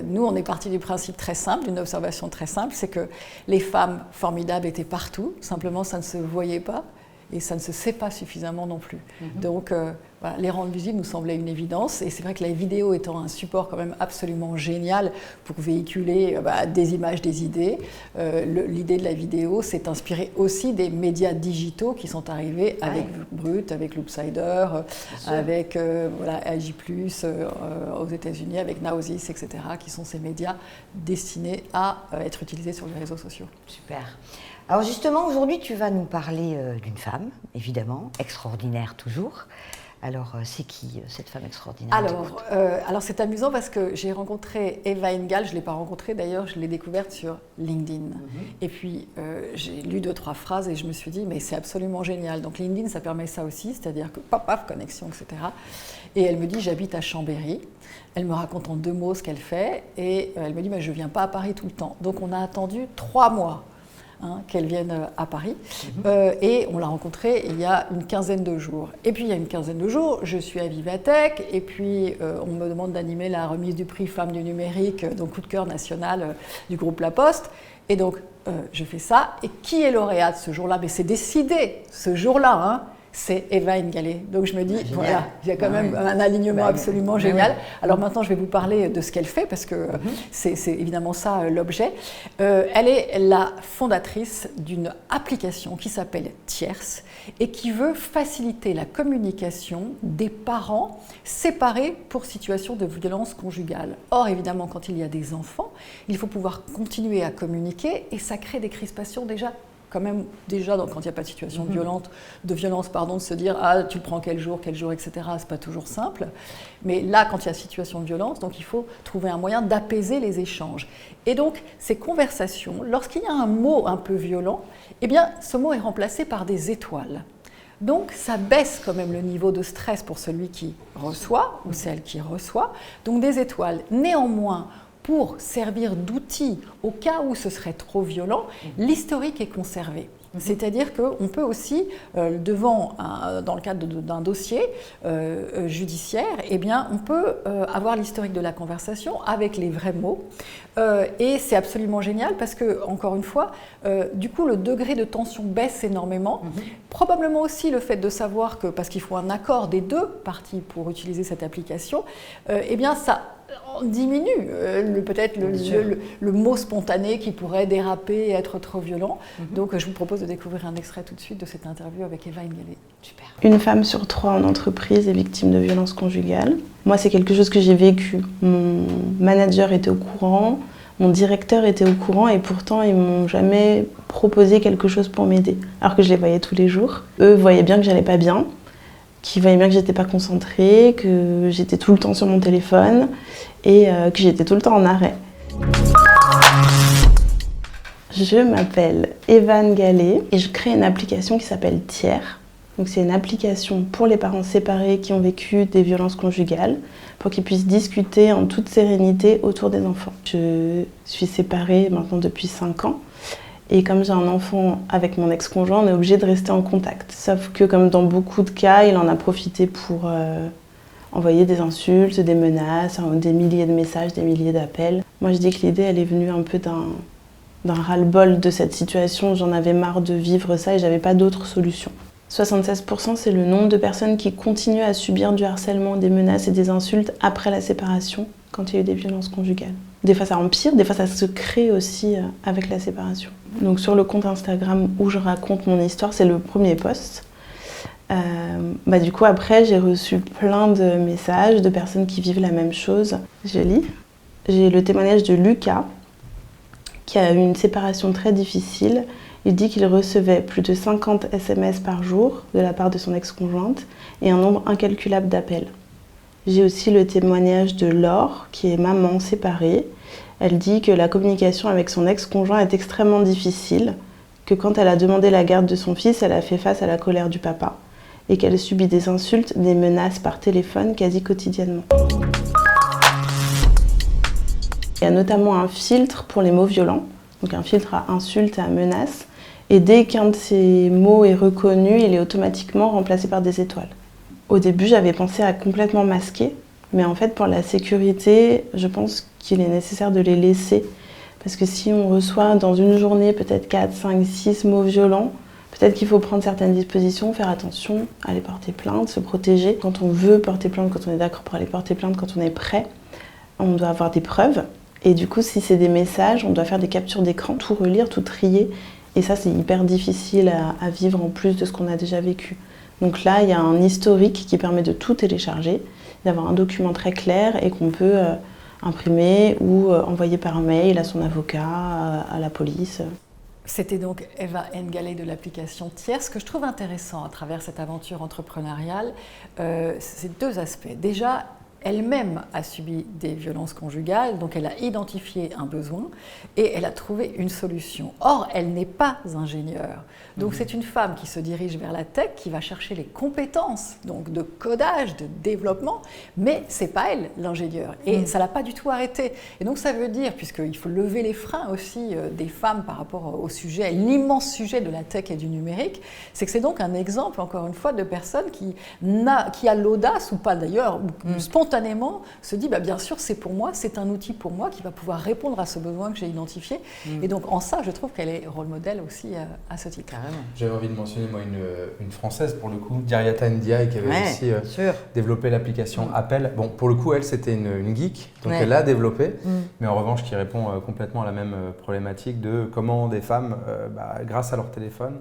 nous, on est parti du principe très simple, d'une observation très simple, c'est que les femmes formidables étaient partout, simplement ça ne se voyait pas, et ça ne se sait pas suffisamment non plus. Donc, voilà, les rendre visibles nous semblait une évidence, et c'est vrai que la vidéo étant un support quand même absolument génial pour véhiculer des images, des idées, l'idée de la vidéo s'est inspirée aussi des médias digitaux qui sont arrivés avec Brut, avec Loopsider, avec AJ+, aux États-Unis, avec Nowzis, etc., qui sont ces médias destinés à être utilisés sur les réseaux sociaux. Super. Alors justement, aujourd'hui, tu vas nous parler d'une femme, évidemment, extraordinaire toujours. Alors, c'est qui cette femme extraordinaire? Alors c'est amusant parce que j'ai rencontré Eva Engel, je ne l'ai pas rencontrée d'ailleurs, je l'ai découverte sur LinkedIn. Et puis, j'ai lu 2-3 phrases et je me suis dit, mais c'est absolument génial. Donc LinkedIn, ça permet ça aussi, c'est-à-dire que paf, connexion, etc. Et elle me dit, j'habite à Chambéry. Elle me raconte en 2 mots ce qu'elle fait et elle me dit, mais je ne viens pas à Paris tout le temps. Donc on a attendu 3 mois. Qu'elle vienne à Paris. Et on l'a rencontrée il y a une quinzaine de jours. Et puis il y a une quinzaine de jours, je suis à Vivatech et puis on me demande d'animer la remise du prix Femmes du numérique, donc coup de cœur national du groupe La Poste. Et donc je fais ça. Et qui est lauréate ce jour-là? Mais c'est décidé ce jour-là. C'est Eva Engel. Donc je me dis, voilà, il y a quand même un alignement absolument génial. Alors maintenant, je vais vous parler de ce qu'elle fait, parce que c'est évidemment ça l'objet. Elle est la fondatrice d'une application qui s'appelle Tierce et qui veut faciliter la communication des parents séparés pour situation de violence conjugale. Or, évidemment, quand il y a des enfants, il faut pouvoir continuer à communiquer et ça crée des crispations déjà quand même, déjà, quand il n'y a pas de situation de violence, de se dire « Ah, tu le prends quel jour, etc. » C'est pas toujours simple. Mais là, quand il y a situation de violence, donc il faut trouver un moyen d'apaiser les échanges. Et donc, ces conversations, lorsqu'il y a un mot un peu violent, eh bien, ce mot est remplacé par des étoiles. Donc, ça baisse quand même le niveau de stress pour celui qui reçoit ou celle qui reçoit. Donc, des étoiles. Néanmoins, pour servir d'outil au cas où ce serait trop violent, l'historique est conservé. C'est-à-dire qu'on peut aussi, dans le cadre d'un dossier judiciaire, eh bien, on peut avoir l'historique de la conversation avec les vrais mots. Et c'est absolument génial parce que, encore une fois, du coup, le degré de tension baisse énormément. Probablement aussi le fait de savoir que, parce qu'il faut un accord des 2 parties pour utiliser cette application, eh bien, ça diminue peut-être le mot spontané qui pourrait déraper et être trop violent. Donc je vous propose de découvrir un extrait tout de suite de cette interview avec Eva Engel. Super. Une femme sur 3 en entreprise est victime de violences conjugales. Moi, c'est quelque chose que j'ai vécu. Mon manager était au courant, mon directeur était au courant et pourtant ils m'ont jamais proposé quelque chose pour m'aider. Alors que je les voyais tous les jours. Eux voyaient bien que j'allais pas bien, qui voyaient bien que j'étais pas concentrée, que j'étais tout le temps sur mon téléphone et que j'étais tout le temps en arrêt. Je m'appelle Eva Engel et je crée une application qui s'appelle Tiers. Donc c'est une application pour les parents séparés qui ont vécu des violences conjugales pour qu'ils puissent discuter en toute sérénité autour des enfants. Je suis séparée maintenant depuis 5 ans. Et comme j'ai un enfant avec mon ex-conjoint, on est obligé de rester en contact. Sauf que comme dans beaucoup de cas, il en a profité pour envoyer des insultes, des menaces, des milliers de messages, des milliers d'appels. Moi je dis que l'idée, elle est venue un peu d'un ras-le-bol de cette situation. J'en avais marre de vivre ça et j'avais pas d'autre solution. 76%, c'est le nombre de personnes qui continuent à subir du harcèlement, des menaces et des insultes après la séparation, quand il y a eu des violences conjugales. Des fois ça empire, des fois ça se crée aussi avec la séparation. Donc sur le compte Instagram où je raconte mon histoire, c'est le premier post. Du coup après j'ai reçu plein de messages de personnes qui vivent la même chose. Je lis. J'ai le témoignage de Lucas qui a eu une séparation très difficile. Il dit qu'il recevait plus de 50 SMS par jour de la part de son ex-conjointe et un nombre incalculable d'appels. J'ai aussi le témoignage de Laure, qui est maman séparée. Elle dit que la communication avec son ex-conjoint est extrêmement difficile, que quand elle a demandé la garde de son fils, elle a fait face à la colère du papa et qu'elle subit des insultes, des menaces par téléphone quasi quotidiennement. Il y a notamment un filtre pour les mots violents, donc un filtre à insultes et à menaces. Et dès qu'un de ces mots est reconnu, il est automatiquement remplacé par des étoiles. Au début, j'avais pensé à complètement masquer, mais en fait, pour la sécurité, je pense qu'il est nécessaire de les laisser. Parce que si on reçoit dans une journée peut-être 4, 5, 6 mots violents, peut-être qu'il faut prendre certaines dispositions, faire attention, aller porter plainte, se protéger. Quand on veut porter plainte, quand on est d'accord pour aller porter plainte, quand on est prêt, on doit avoir des preuves. Et du coup, si c'est des messages, on doit faire des captures d'écran, tout relire, tout trier. Et ça, c'est hyper difficile à vivre en plus de ce qu'on a déjà vécu. Donc là, il y a un historique qui permet de tout télécharger, d'avoir un document très clair et qu'on peut imprimer ou envoyer par mail à son avocat, à la police. C'était donc Eva N'Galé de l'application Tiers. Ce que je trouve intéressant à travers cette aventure entrepreneuriale, c'est 2 aspects. Déjà, elle-même a subi des violences conjugales, donc elle a identifié un besoin et elle a trouvé une solution. Or, elle n'est pas ingénieure. Donc c'est une femme qui se dirige vers la tech, qui va chercher les compétences donc de codage, de développement, mais c'est pas elle l'ingénieur. Et ça l'a pas du tout arrêtée. Et donc ça veut dire, puisqu'il faut lever les freins aussi des femmes par rapport au sujet, l'immense sujet de la tech et du numérique, c'est que c'est donc un exemple, encore une fois, de personne qui a l'audace, ou pas d'ailleurs, spontanément se dit bien sûr c'est pour moi, c'est un outil pour moi qui va pouvoir répondre à ce besoin que j'ai identifié. Et donc en ça je trouve qu'elle est rôle modèle aussi à ce titre. J'avais envie de mentionner moi une Française pour le coup, Dariata Ndiaye, qui avait aussi développé l'application Appel. Bon, pour le coup elle c'était une geek, donc elle l'a développée, mais en revanche qui répond complètement à la même problématique de comment des femmes, grâce à leur téléphone,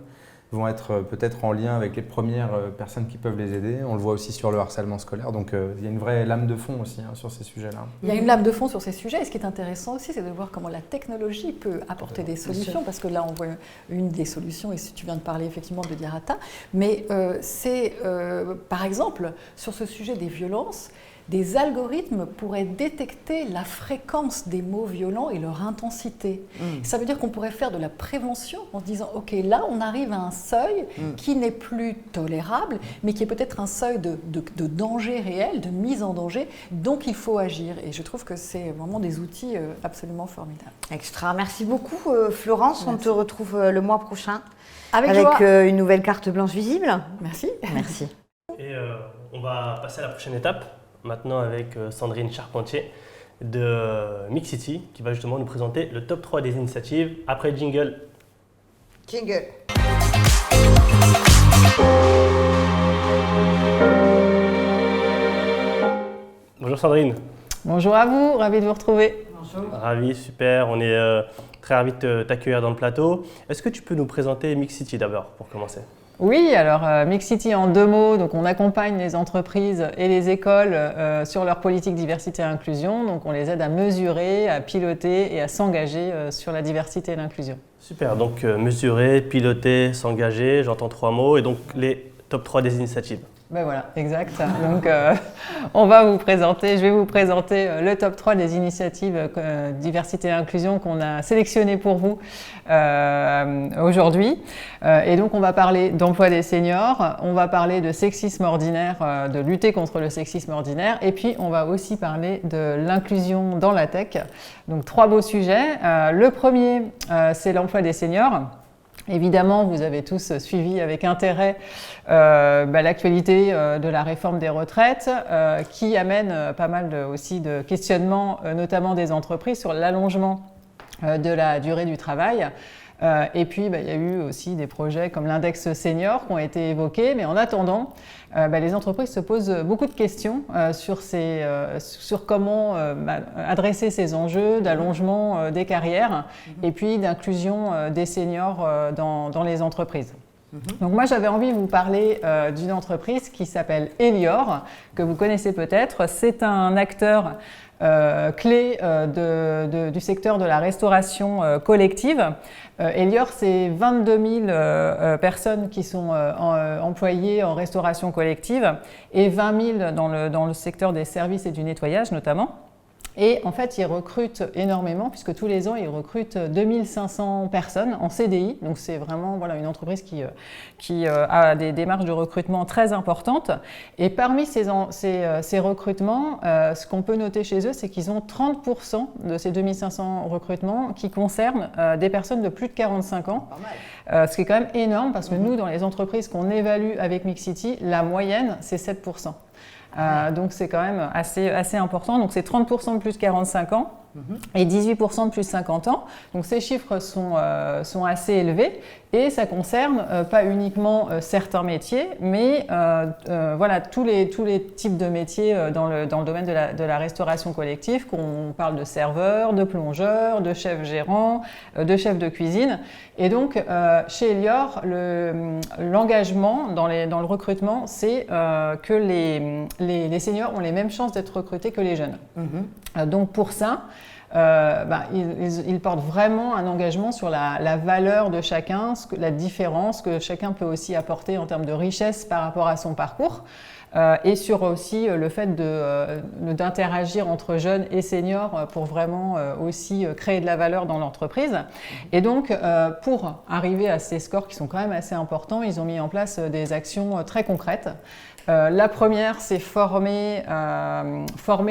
vont être peut-être en lien avec les premières personnes qui peuvent les aider. On le voit aussi sur le harcèlement scolaire. Donc il y a une vraie lame de fond aussi sur ces sujets-là. Il y a une lame de fond sur ces sujets. Et ce qui est intéressant aussi, c'est de voir comment la technologie peut apporter des solutions. Parce que là, on voit une des solutions, et si tu viens de parler effectivement de Dariata, mais c'est par exemple sur ce sujet des violences, des algorithmes pourraient détecter la fréquence des mots violents et leur intensité. Ça veut dire qu'on pourrait faire de la prévention en se disant « Ok, là, on arrive à un seuil qui n'est plus tolérable, mais qui est peut-être un seuil de danger réel, de mise en danger, donc il faut agir. » Et je trouve que c'est vraiment des outils absolument formidables. Extra. Merci beaucoup, Florence. Merci. On te retrouve le mois prochain avec une nouvelle carte blanche visible. Merci. Merci. Et on va passer à la prochaine étape. Maintenant avec Sandrine Charpentier de Mixity qui va justement nous présenter le top 3 des initiatives après le jingle. Jingle. Bonjour Sandrine. Bonjour à vous, ravi de vous retrouver. Bonjour. Ravi, super, on est très ravis de t'accueillir dans le plateau. Est-ce que tu peux nous présenter Mixity d'abord pour commencer ? Oui, alors Mixity en 2 mots, donc on accompagne les entreprises et les écoles sur leur politique diversité et inclusion, donc on les aide à mesurer, à piloter et à s'engager sur la diversité et l'inclusion. Super, donc mesurer, piloter, s'engager, j'entends 3 mots et donc les top 3 des initiatives. Ben voilà, exact. Donc je vais vous présenter le top 3 des initiatives diversité et inclusion qu'on a sélectionnées pour vous aujourd'hui. Et donc on va parler d'emploi des seniors, on va parler de sexisme ordinaire, de lutter contre le sexisme ordinaire, et puis on va aussi parler de l'inclusion dans la tech. Donc 3 beaux sujets. Le premier, c'est l'emploi des seniors. Évidemment, vous avez tous suivi avec intérêt l'actualité de la réforme des retraites qui amène pas mal aussi de questionnements, notamment des entreprises, sur l'allongement de la durée du travail. Et puis, il y a eu aussi des projets comme l'index senior qui ont été évoqués. Mais en attendant, les entreprises se posent beaucoup de questions sur comment adresser ces enjeux d'allongement des carrières et puis d'inclusion des seniors dans les entreprises. Donc moi, j'avais envie de vous parler d'une entreprise qui s'appelle Elior, que vous connaissez peut-être. C'est un acteur clé du secteur de la restauration collective. Elior, c'est 22 000 personnes qui sont employées en restauration collective et 20 000 dans le secteur des services et du nettoyage notamment. Et en fait, ils recrutent énormément, puisque tous les ans, ils recrutent 2500 personnes en CDI. Donc, c'est vraiment une entreprise qui a des démarches de recrutement très importantes. Et parmi ces recrutements, ce qu'on peut noter chez eux, c'est qu'ils ont 30% de ces 2500 recrutements qui concernent des personnes de plus de 45 ans. Ce qui est quand même énorme, parce que nous, dans les entreprises qu'on évalue avec Mixity, la moyenne, c'est 7%. Donc c'est quand même assez important. Donc c'est 30% de plus de 45 ans et 18% de plus de 50 ans. Donc ces chiffres sont assez élevés et ça concerne pas uniquement certains métiers, mais tous les types de métiers dans le domaine de la restauration collective, qu'on parle de serveurs, de plongeurs, de chefs gérants, de chefs de cuisine. Et donc chez Elior, l'engagement dans le recrutement, c'est que les seniors ont les mêmes chances d'être recrutés que les jeunes. Donc pour ça, ils portent vraiment un engagement sur la valeur de chacun, la différence que chacun peut aussi apporter en termes de richesse par rapport à son parcours. Et sur aussi le fait d'interagir entre jeunes et seniors pour vraiment aussi créer de la valeur dans l'entreprise. Et donc, pour arriver à ces scores qui sont quand même assez importants, ils ont mis en place des actions très concrètes. La première, c'est former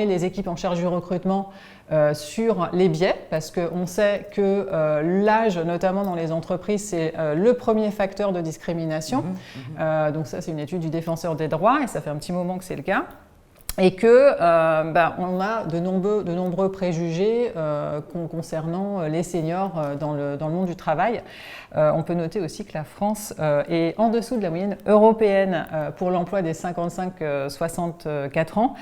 les équipes en charge du recrutement sur les biais, parce qu'on sait que l'âge, notamment dans les entreprises, c'est le premier facteur de discrimination. Donc ça, c'est une étude du Défenseur des droits, et ça fait un petit moment que c'est le cas. Et que on a de nombreux préjugés concernant les seniors dans le monde du travail. On peut noter aussi que la France est en dessous de la moyenne européenne pour l'emploi des 55-64 ans.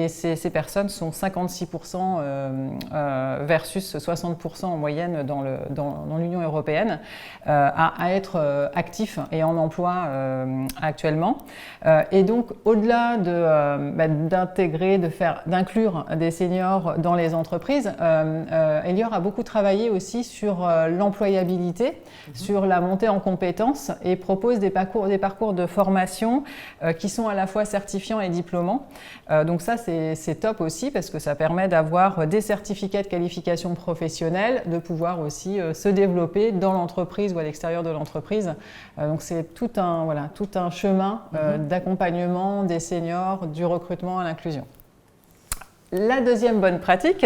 Ces personnes sont 56% versus 60% en moyenne dans l'Union européenne à être actifs et en emploi actuellement. Et donc, au-delà d'intégrer, d'inclure des seniors dans les entreprises, Elior a beaucoup travaillé aussi sur l'employabilité, sur la montée en compétences et propose des parcours de formation qui sont à la fois certifiants et diplômants. Donc ça, c'est top aussi parce que ça permet d'avoir des certificats de qualification professionnelle, de pouvoir aussi se développer dans l'entreprise ou à l'extérieur de l'entreprise. Donc c'est tout un chemin d'accompagnement des seniors, du recrutement à l'inclusion. La deuxième bonne pratique,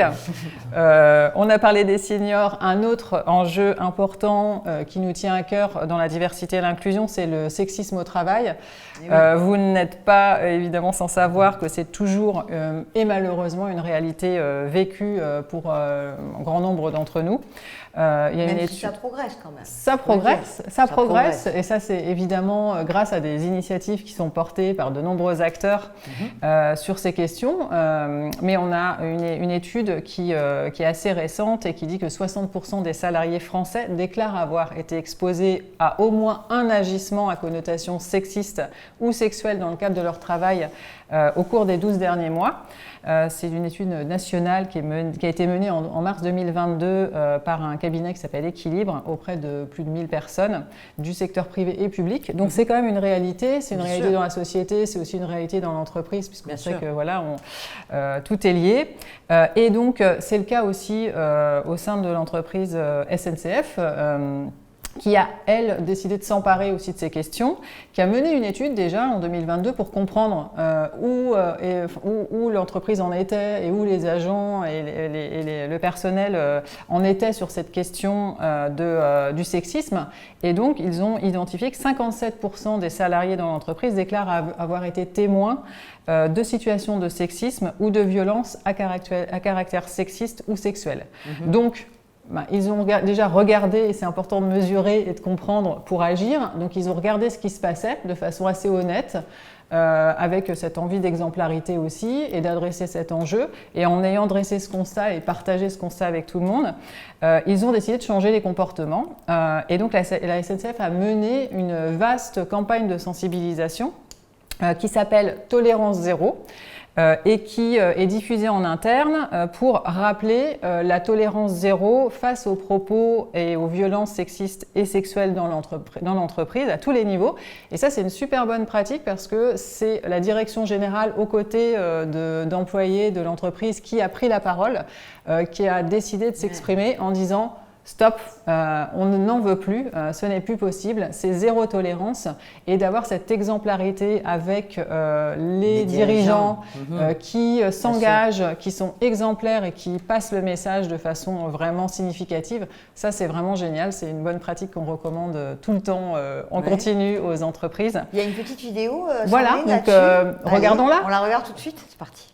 on a parlé des seniors, un autre enjeu important qui nous tient à cœur dans la diversité et l'inclusion, c'est le sexisme au travail. Vous n'êtes pas évidemment sans savoir que c'est toujours et malheureusement une réalité vécue pour un grand nombre d'entre nous. Même si ça progresse quand même. Ça progresse et ça c'est évidemment grâce à des initiatives qui sont portées par de nombreux acteurs sur ces questions. Mais on a une étude qui est assez récente et qui dit que 60% des salariés français déclarent avoir été exposés à au moins un agissement à connotation sexiste ou sexuelle dans le cadre de leur travail au cours des 12 derniers mois. C'est une étude nationale qui a été menée en mars 2022 par un cabinet qui s'appelle Équilibre auprès de plus de 1000 personnes du secteur privé et public. Donc c'est quand même une réalité, c'est une réalité dans la société, c'est aussi une réalité dans l'entreprise puisqu'on sait que tout est lié. Et donc c'est le cas aussi au sein de l'entreprise SNCF. Qui a, elle, décidé de s'emparer aussi de ces questions, qui a mené une étude déjà en 2022 pour comprendre où l'entreprise en était et où les agents et le personnel en étaient sur cette question du sexisme. Et donc, ils ont identifié que 57% des salariés dans l'entreprise déclarent avoir été témoins de situations de sexisme ou de violences à caractère sexiste ou sexuel. Donc, ils ont déjà regardé, et c'est important de mesurer et de comprendre pour agir, donc ils ont regardé ce qui se passait de façon assez honnête, avec cette envie d'exemplarité aussi et d'adresser cet enjeu. Et en ayant dressé ce constat et partagé ce constat avec tout le monde, ils ont décidé de changer les comportements. Et donc la SNCF a mené une vaste campagne de sensibilisation qui s'appelle Tolérance Zéro. Et qui est diffusé en interne pour rappeler la tolérance zéro face aux propos et aux violences sexistes et sexuelles dans l'entreprise à tous les niveaux. Et ça, c'est une super bonne pratique parce que c'est la direction générale aux côtés d'employés de l'entreprise qui a pris la parole, qui a décidé de s'exprimer en disant stop, on n'en veut plus, ce n'est plus possible, c'est zéro tolérance et d'avoir cette exemplarité avec les dirigeants qui s'engagent, qui sont exemplaires et qui passent le message de façon vraiment significative. Ça, c'est vraiment génial, c'est une bonne pratique qu'on recommande tout le temps en continu aux entreprises. Il y a une petite vidéo voilà, donc regardons-la. On la regarde tout de suite, c'est parti.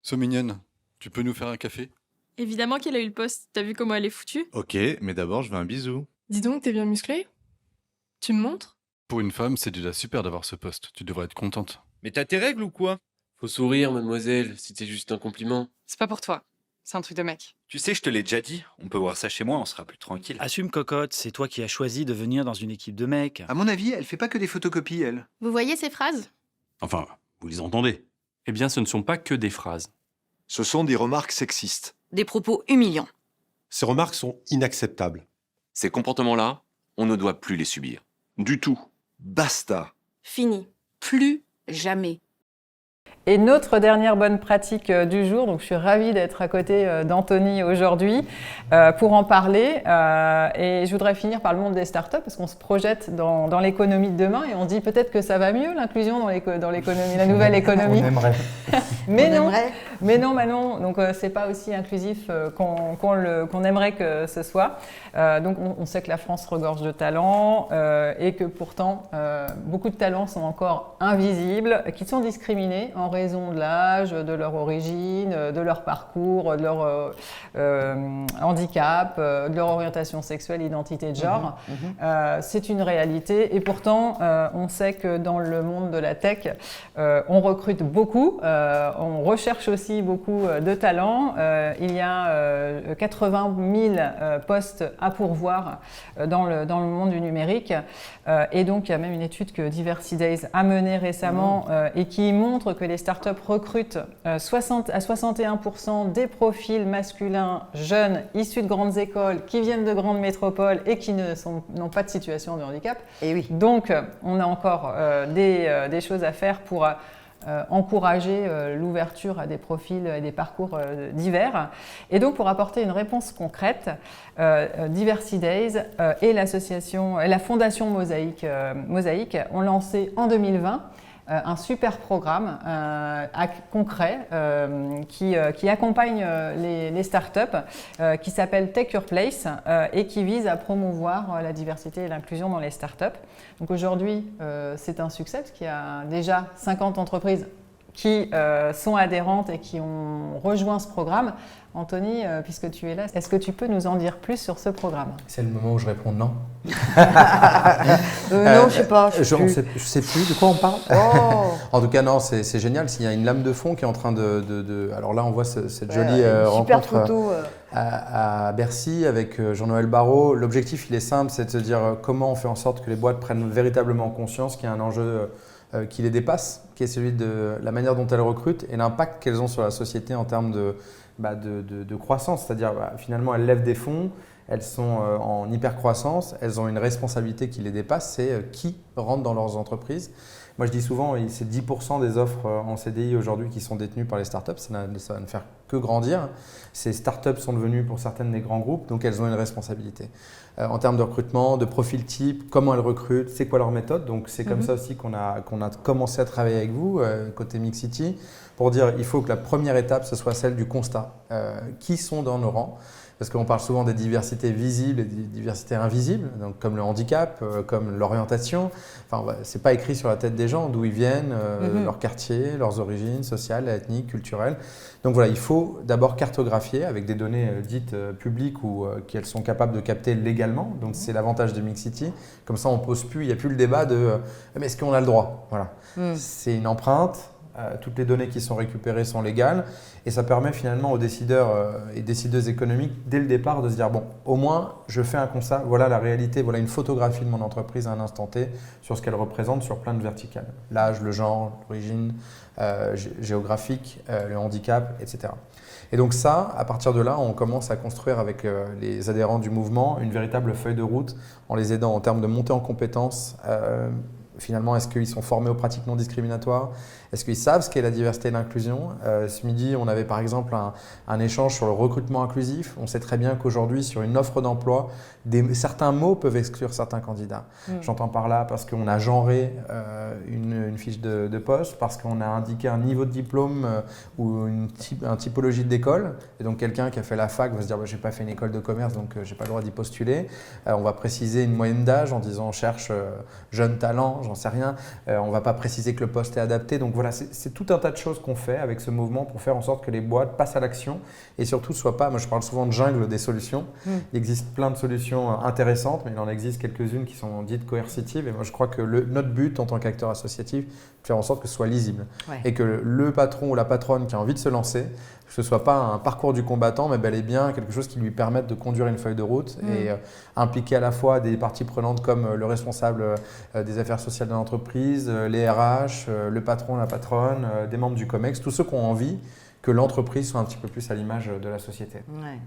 So mignonne. Tu peux nous faire un café? Évidemment qu'elle a eu le poste, t'as vu comment elle est foutue? Ok, mais d'abord je veux un bisou. Dis donc, t'es bien musclée? Tu me montres? Pour une femme, c'est déjà super d'avoir ce poste, tu devrais être contente. Mais t'as tes règles ou quoi? Faut sourire, mademoiselle, c'était juste un compliment. C'est pas pour toi, c'est un truc de mec. Tu sais, je te l'ai déjà dit, on peut voir ça chez moi, on sera plus tranquille. Assume, cocotte, c'est toi qui as choisi de venir dans une équipe de mecs. À mon avis, elle fait pas que des photocopies, elle. Vous voyez ces phrases? Enfin, vous les entendez? Eh bien, ce ne sont pas que des phrases. Ce sont des remarques sexistes. Des propos humiliants. Ces remarques sont inacceptables. Ces comportements-là, on ne doit plus les subir. Du tout. Basta. Fini. Plus jamais. Et notre dernière bonne pratique du jour, donc je suis ravie d'être à côté d'Anthony aujourd'hui pour en parler. Et je voudrais finir par le monde des startups parce qu'on se projette dans l'économie de demain et on dit peut-être que ça va mieux l'inclusion dans l'économie, la nouvelle économie. On aimerait. Mais non. Donc c'est pas aussi inclusif qu'on aimerait que ce soit. Donc on sait que la France regorge de talents et que pourtant beaucoup de talents sont encore invisibles, qui sont discriminés en raison de l'âge, de leur origine, de leur parcours, de leur handicap, de leur orientation sexuelle, identité de genre. C'est une réalité et pourtant on sait que dans le monde de la tech, on recrute beaucoup, on recherche aussi beaucoup de talents. Il y a 80 000 postes à pourvoir dans le monde du numérique. Et donc, il y a même une étude que Diversity Days a menée récemment et qui montre que les startups recrutent à 61% des profils masculins jeunes issus de grandes écoles qui viennent de grandes métropoles et qui n'ont pas de situation de handicap. Et oui. Donc, on a encore des choses à faire pour encourager l'ouverture à des profils et des parcours divers. Et donc, pour apporter une réponse concrète, Diversity Days et la Fondation Mosaïque ont lancé en 2020 un super programme concret qui accompagne les startups qui s'appelle Take Your Place et qui vise à promouvoir la diversité et l'inclusion dans les startups. Donc aujourd'hui, c'est un succès parce qu'il y a déjà 50 entreprises qui sont adhérentes et qui ont rejoint ce programme. Anthony, puisque tu es là, est-ce que tu peux nous en dire plus sur ce programme? C'est le moment où je réponds non. Non, je sais pas. Je sais plus de quoi on parle. Oh. En tout cas, non, c'est génial. S'il y a une lame de fond qui est en train de... Alors là, on voit cette jolie rencontre photo, à Bercy avec Jean-Noël Barrot. L'objectif, il est simple, c'est de se dire comment on fait en sorte que les boîtes prennent véritablement conscience qu'il y a un enjeu qui les dépasse, qui est celui de la manière dont elles recrutent et l'impact qu'elles ont sur la société en termes de croissance. C'est-à-dire, finalement, elles lèvent des fonds, elles sont en hyper-croissance, elles ont une responsabilité qui les dépasse, c'est qui rentre dans leurs entreprises. Moi, je dis souvent, c'est 10% des offres en CDI aujourd'hui qui sont détenues par les startups. Ça va ne faire que grandir. Ces startups sont devenues pour certaines des grands groupes, donc elles ont une responsabilité. En termes de recrutement, de profil type, comment elles recrutent, c'est quoi leur méthode. Donc c'est comme ça aussi qu'on a commencé à travailler avec vous, côté Mixity, pour dire il faut que la première étape, ce soit celle du constat. Qui sont dans nos rangs? Parce qu'on parle souvent des diversités visibles et des diversités invisibles, donc comme le handicap, comme l'orientation. Enfin, c'est pas écrit sur la tête des gens d'où ils viennent, leur quartier, leurs origines sociales, ethniques, culturelles. Donc voilà, il faut d'abord cartographier avec des données dites publiques ou qu'elles sont capables de capter légalement. Donc c'est l'avantage de Mixity. Comme ça, on pose plus, il n'y a plus le débat de mais est-ce qu'on a le droit? Voilà. C'est une empreinte. Toutes les données qui sont récupérées sont légales et ça permet finalement aux décideurs et décideuses économiques dès le départ de se dire bon, au moins je fais un constat, voilà la réalité, voilà une photographie de mon entreprise à un instant T sur ce qu'elle représente sur plein de verticales. L'âge, le genre, l'origine géographique, le handicap, etc. Et donc ça, à partir de là, on commence à construire avec les adhérents du mouvement une véritable feuille de route en les aidant en termes de montée en compétences. Finalement, est-ce qu'ils sont formés aux pratiques non discriminatoires? Est-ce qu'ils savent ce qu'est la diversité et l'inclusion? Ce midi, on avait par exemple un échange sur le recrutement inclusif. On sait très bien qu'aujourd'hui, sur une offre d'emploi, certains mots peuvent exclure certains candidats. J'entends par là parce qu'on a genré une fiche de poste, parce qu'on a indiqué un niveau de diplôme ou une typologie d'école. Et donc, quelqu'un qui a fait la fac va se dire bah, « je n'ai pas fait une école de commerce, donc je n'ai pas le droit d'y postuler ». On va préciser une moyenne d'âge en disant « on cherche jeune talent », j'en sais rien. On ne va pas préciser que le poste est adapté. Donc voilà, c'est tout un tas de choses qu'on fait avec ce mouvement pour faire en sorte que les boîtes passent à l'action et surtout soient pas, moi je parle souvent de jungle des solutions. Il existe plein de solutions intéressantes, mais il en existe quelques-unes qui sont dites coercitives. Et moi je crois que notre but en tant qu'acteur associatif, c'est de faire en sorte que ce soit lisible. Et que le patron ou la patronne qui a envie de se lancer, que ce ne soit pas un parcours du combattant, mais bel et bien quelque chose qui lui permette de conduire une feuille de route et impliquer à la fois des parties prenantes comme le responsable des affaires sociales de l'entreprise, les RH, le patron, la patronne, des membres du COMEX, tous ceux qui ont envie que l'entreprise soit un petit peu plus à l'image de la société. Ouais.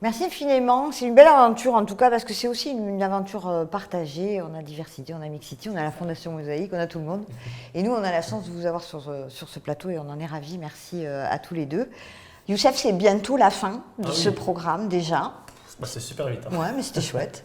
Merci infiniment. C'est une belle aventure en tout cas parce que c'est aussi une aventure partagée. On a diversité, on a mixité, on a la Fondation Mosaïque, on a tout le monde. Et nous, on a la chance de vous avoir sur ce plateau et on en est ravis. Merci à tous les deux. Youssef, c'est bientôt la fin de ce programme déjà. Bah, c'est super vite. Ouais, mais c'était chouette.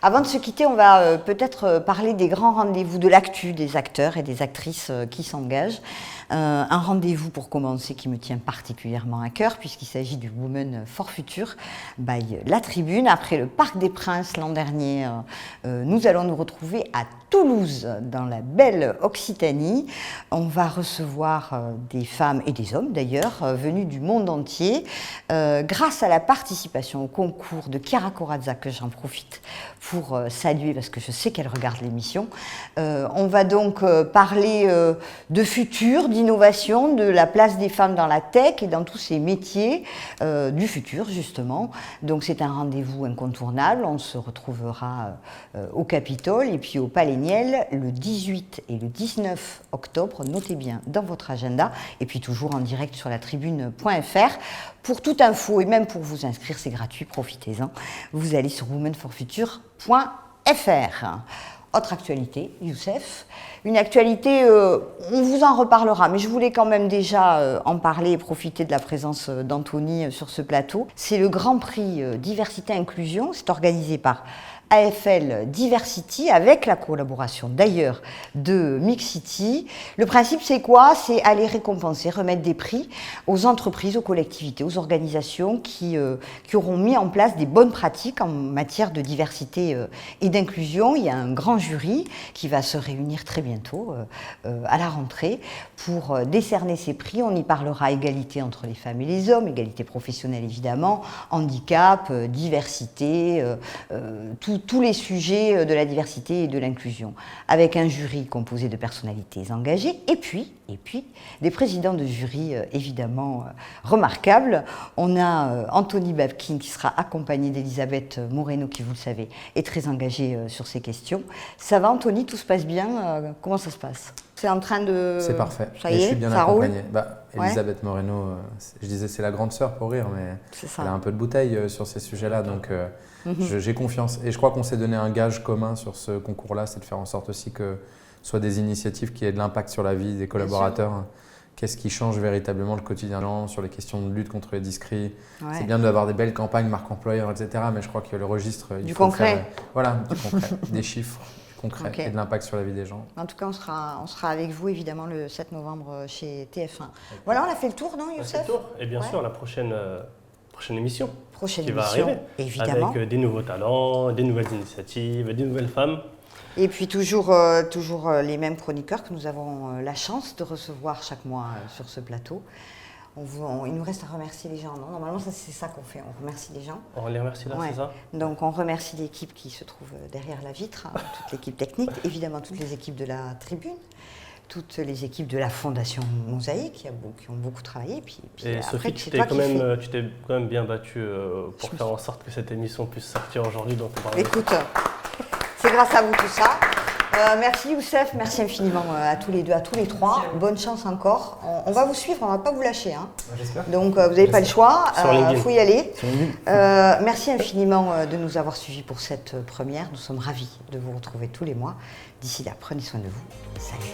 Avant de se quitter, on va peut-être parler des grands rendez-vous de l'actu des acteurs et des actrices qui s'engagent. Un rendez-vous pour commencer qui me tient particulièrement à cœur puisqu'il s'agit du Women for Future by La Tribune. Après le Parc des Princes l'an dernier, nous allons nous retrouver à Toulouse, dans la belle Occitanie. On va recevoir des femmes et des hommes d'ailleurs, venus du monde entier, grâce à la participation au concours de Chiara Corazza, que j'en profite pour saluer parce que je sais qu'elle regarde l'émission. On va donc parler de futur, d'innovation, de la place des femmes dans la tech et dans tous ces métiers du futur justement. Donc c'est un rendez-vous incontournable. On se retrouvera au Capitole et puis au Palais Niel le 18 et le 19 octobre. Notez bien dans votre agenda et puis toujours en direct sur latribune.fr. Pour toute info et même pour vous inscrire, c'est gratuit, profitez-en. Vous allez sur womenforfuture.fr. Autre actualité, Youssef, une actualité, on vous en reparlera, mais je voulais quand même déjà en parler et profiter de la présence d'Anthony sur ce plateau. C'est le Grand Prix Diversité Inclusion, c'est organisé par AFL Diversity avec la collaboration d'ailleurs de Mixity. Le principe c'est quoi? C'est aller récompenser, remettre des prix aux entreprises, aux collectivités, aux organisations qui auront mis en place des bonnes pratiques en matière de diversité et d'inclusion. Il y a un grand jury qui va se réunir très bientôt à la rentrée pour décerner ces prix. On y parlera égalité entre les femmes et les hommes, égalité professionnelle évidemment, handicap, diversité, tous les sujets de la diversité et de l'inclusion, avec un jury composé de personnalités engagées et puis des présidents de jury évidemment remarquables. On a Anthony Babkin qui sera accompagné d'Elisabeth Moreno qui, vous le savez, est très engagée sur ces questions. Ça va Anthony, tout se passe bien? Comment ça se passe? C'est en train de... C'est parfait. Ça y est, je suis bien ça accompagné. roule. Elisabeth Moreno, je disais c'est la grande sœur pour rire, mais elle a un peu de bouteille sur ces sujets-là, donc j'ai confiance. Et je crois qu'on s'est donné un gage commun sur ce concours-là, c'est de faire en sorte aussi que ce soit des initiatives qui aient de l'impact sur la vie des collaborateurs. Qu'est-ce qui change véritablement le quotidien sur les questions de lutte contre les discris. C'est bien d'avoir des belles campagnes, marque employeur, etc. Mais je crois que le registre, il faut concret. Voilà, du concret, des chiffres concrets et de l'impact sur la vie des gens. En tout cas, on sera avec vous évidemment le 7 novembre chez TF1. Voilà, on a fait le tour, non Youssef? On a fait le tour. Et bien sûr, la prochaine émission qui va émission, arriver, évidemment. avec des nouveaux talents, des nouvelles initiatives, des nouvelles femmes. Et puis toujours les mêmes chroniqueurs que nous avons la chance de recevoir chaque mois sur ce plateau. Il nous reste à remercier les gens, non? Normalement, c'est ça qu'on fait, on remercie les gens. On les remercie là, c'est ça? Donc on remercie l'équipe qui se trouve derrière la vitre, toute l'équipe technique, évidemment toutes les équipes de la tribune, toutes les équipes de la Fondation Mosaïque qui ont beaucoup travaillé. Puis Et après, Sophie, tu t'es quand même bien battue pour faire en sorte que cette émission puisse sortir aujourd'hui. Donc écoute, c'est grâce à vous tout ça. Merci Youssef, merci infiniment à tous les deux, à tous les trois. Bonne chance encore. On va vous suivre, on ne va pas vous lâcher. Hein. J'espère. Donc vous n'avez pas le choix, il faut y aller. Sur LinkedIn. Merci infiniment de nous avoir suivis pour cette première. Nous sommes ravis de vous retrouver tous les mois. D'ici là, prenez soin de vous. Salut.